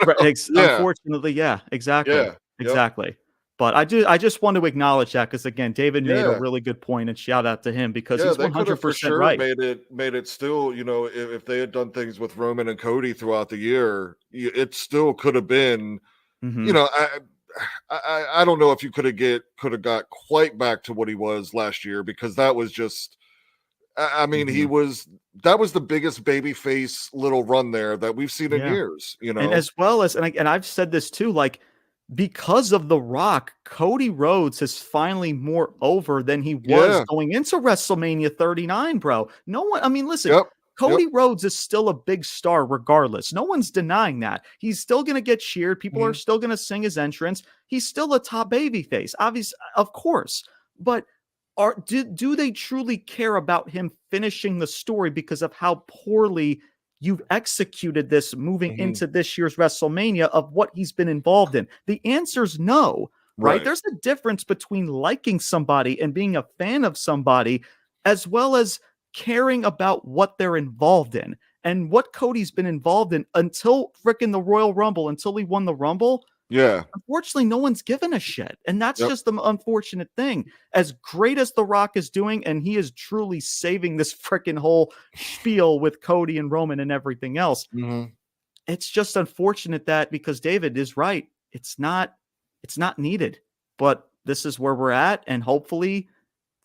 Unfortunately, yeah, exactly. yeah, yep. Exactly. But I just want to acknowledge that because again, David made a Yeah. really good point and shout out to him because Yeah, he's they could have for 100% sure right. made it still, you know, if they had done things with Roman and Cody throughout the year, it still could have been, you Mm-hmm. know, I don't know if you could have got quite back to what he was last year, because that was just, I mean, Mm-hmm. that was the biggest babyface little run there that we've seen in Yeah. years, you And know. as well as, and I've said this too, like because of The Rock, Cody Rhodes is finally more over than he was Yeah. going into WrestleMania 39, bro. No one, I mean, listen, Yep. Yep. Cody Rhodes is still a big star regardless. No one's denying that. He's still going to get cheered. People are Mhm. still going to sing his entrance. He's still a top babyface, obviously, of course. But do they truly care about him finishing the story because of how poorly you've executed this moving Mhm. into this year's WrestleMania of what he's been involved in? The answer's no, right? Right. There's a difference between liking somebody and being a fan of somebody, as well as caring about what they're involved in. And what Cody's been involved in until freaking the Royal Rumble, until he won the Rumble, Yeah. unfortunately, no one's given a shit. And that's Yep. just the unfortunate thing. As great as The Rock is doing, and he is truly saving this freaking whole spiel with Cody and Roman and everything else, Mhm. it's just unfortunate that because David is right. It's not needed. But this is where we're at. And hopefully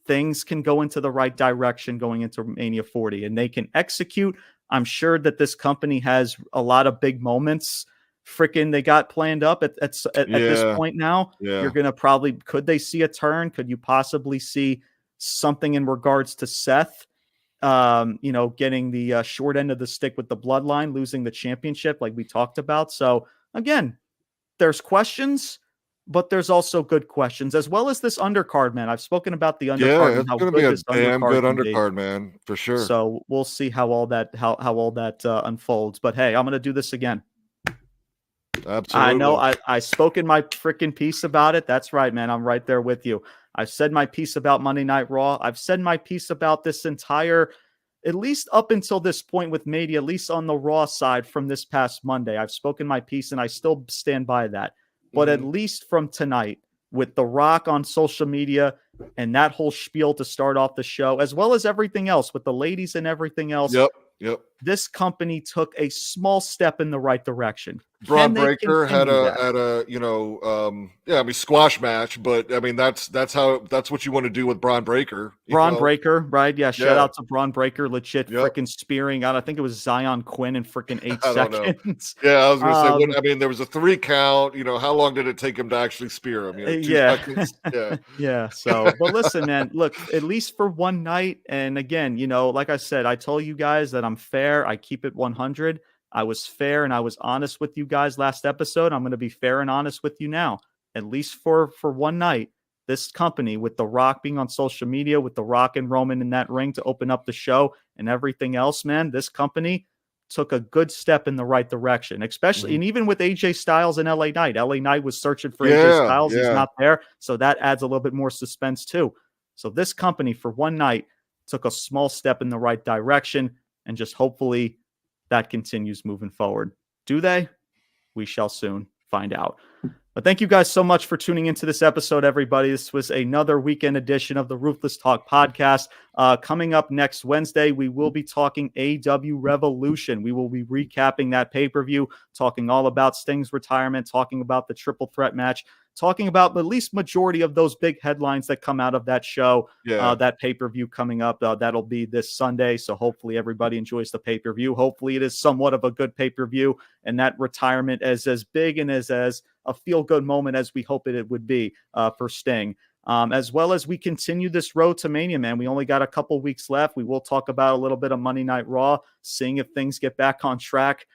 things can go into the right direction going into Mania 40 and they can execute. I'm sure that this company has a lot of big moments freaking they got planned up at this Yeah. point now. You're Yeah. going to probably, could they see a turn? Could you possibly see something in regards to Seth, getting the short end of the stick with the bloodline, losing the championship like we talked about. So again, there's questions, but there's also good questions, as well as this undercard, man. I've spoken about the undercard Yeah, and it's how gonna be good a this damn undercard good can be. undercard, man, for sure. So we'll see how all that unfolds. But hey, I'm gonna do this again. I know Absolutely. I spoken my freaking piece about it. That's right, man. I'm right there with you. I've said my piece about Monday Night Raw. I've said my piece about this entire, at least up until this point with Mania, at least on the Raw side from this past Monday. I've spoken my piece and I still stand by that. But at Mhm. least from tonight, with The Rock on social media and that whole spiel to start off the show, as well as everything else with the ladies and everything else, Yep, yep. this company took a small step in the right direction. Can Braun they Breaker continue that? had a, you know, yeah, I mean, squash match, but I mean, that's what you want to do with Braun Breaker, you Braun know? Breaker, right? Yeah, shout Yeah, out to Braun Breaker, legit yep. freaking spearing out. I think it was Zion Quinn in freaking 8 I don't know. seconds. Yeah, I was gonna say, what um, I mean, there was a 3 count, you know, how long did it take him to actually spear him? You know, 2 yeah. seconds? Yeah. Yeah. So, but listen, man, look, at least for one night. And again, like I said, I told you guys that I'm fair. I keep it 100. I was fair and I was honest with you guys last episode. I'm going to be fair and honest with you now, at least for one night. This company, with The Rock being on social media, with The Rock and Roman in that ring to open up the show and everything else, man, this company took a good step in the right direction, especially, Mhm. and even with AJ Styles and LA Knight. LA Knight was searching for AJ Yeah, Styles. He's yeah. not there. So that adds a little bit more suspense too. So this company for one night took a small step in the right direction, and just hopefully that continues moving forward. Do they? We shall soon find out. But thank you guys so much for tuning into this episode, everybody. This was another weekend edition of the Ruthless Talk podcast. Coming up next Wednesday, we will be talking AEW Revolution. We will be recapping that pay-per-view, talking all about Sting's retirement, talking about the triple threat match, talking about the least majority of those big headlines that come out of that show, Yeah. that pay-per-view coming up. That'll be this Sunday, so hopefully everybody enjoys the pay-per-view. Hopefully it is somewhat of a good pay-per-view, and that retirement is as big and as a feel-good moment as we hope it would be for Sting. As well as we continue this road to Mania, man. We only got a couple weeks left. We will talk about a little bit of Monday Night Raw, seeing if things get back on track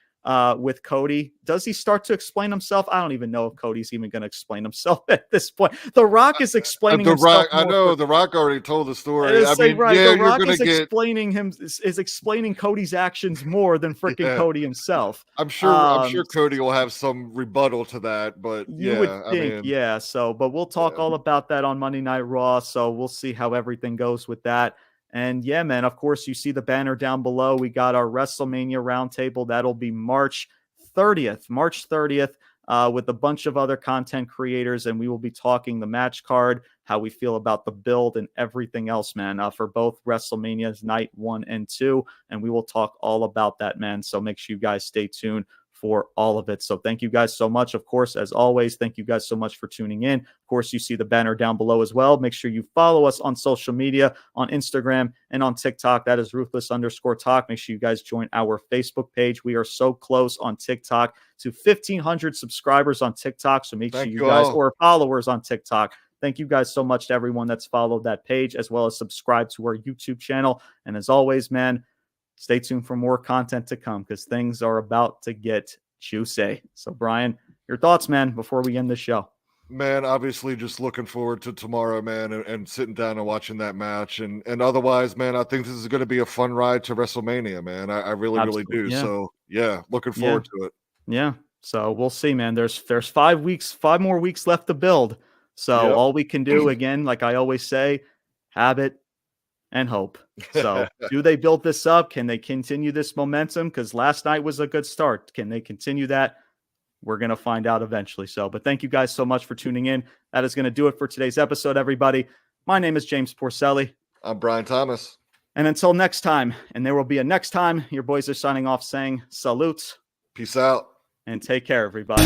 with Cody. Does he start to explain himself? I don't even know if Cody's even going to explain himself at this point. The Rock is explaining himself. I know The Rock already told the story. The Rock is explaining Cody's actions more than freaking Cody himself. I'm sure Cody will have some rebuttal to that, but you would think, but we'll talk all about that on Monday Night Raw. So we'll see how everything goes with that. And yeah, man, of course, you see the banner down below. We got our WrestleMania roundtable. That'll be March 30th, with a bunch of other content creators. And we will be talking the match card, how we feel about the build and everything else, man, for both WrestleManias Night 1 and 2. And we will talk all about that, man. So make sure you guys stay tuned for all of it. So thank you guys so much. Of course, as always, thank you guys so much for tuning in. Of course, you see the banner down below as well. Make sure you follow us on social media, on Instagram and on TikTok. That is Ruthless_Talk. Make sure you guys join our Facebook page. We are so close on TikTok to 1,500 subscribers on TikTok. So make sure you guys, or followers on TikTok. Thank you guys so much to everyone that's followed that page, as well as subscribe to our YouTube channel. And as always, man, stay tuned for more content to come because things are about to get juicy. So, Brian, your thoughts, man, before we end the show? Man, obviously just looking forward to tomorrow, man, and sitting down and watching that match. And otherwise, man, I think this is going to be a fun ride to WrestleMania, man. I really do. Yeah. So, yeah, looking forward to it. Yeah. So we'll see, man. There's 5 more weeks left to build. So all we can do, again, like I always say, habit and hope. So do they build this up? Can they continue this momentum? Because last night was a good start. Can they continue that? We're going to find out eventually. So, but thank you guys so much for tuning in. That is going to do it for today's episode, everybody. My name is James Porcelli. I'm Brian Thomas. And until next time, and there will be a next time, your boys are signing off saying salutes. Peace out. And take care, everybody.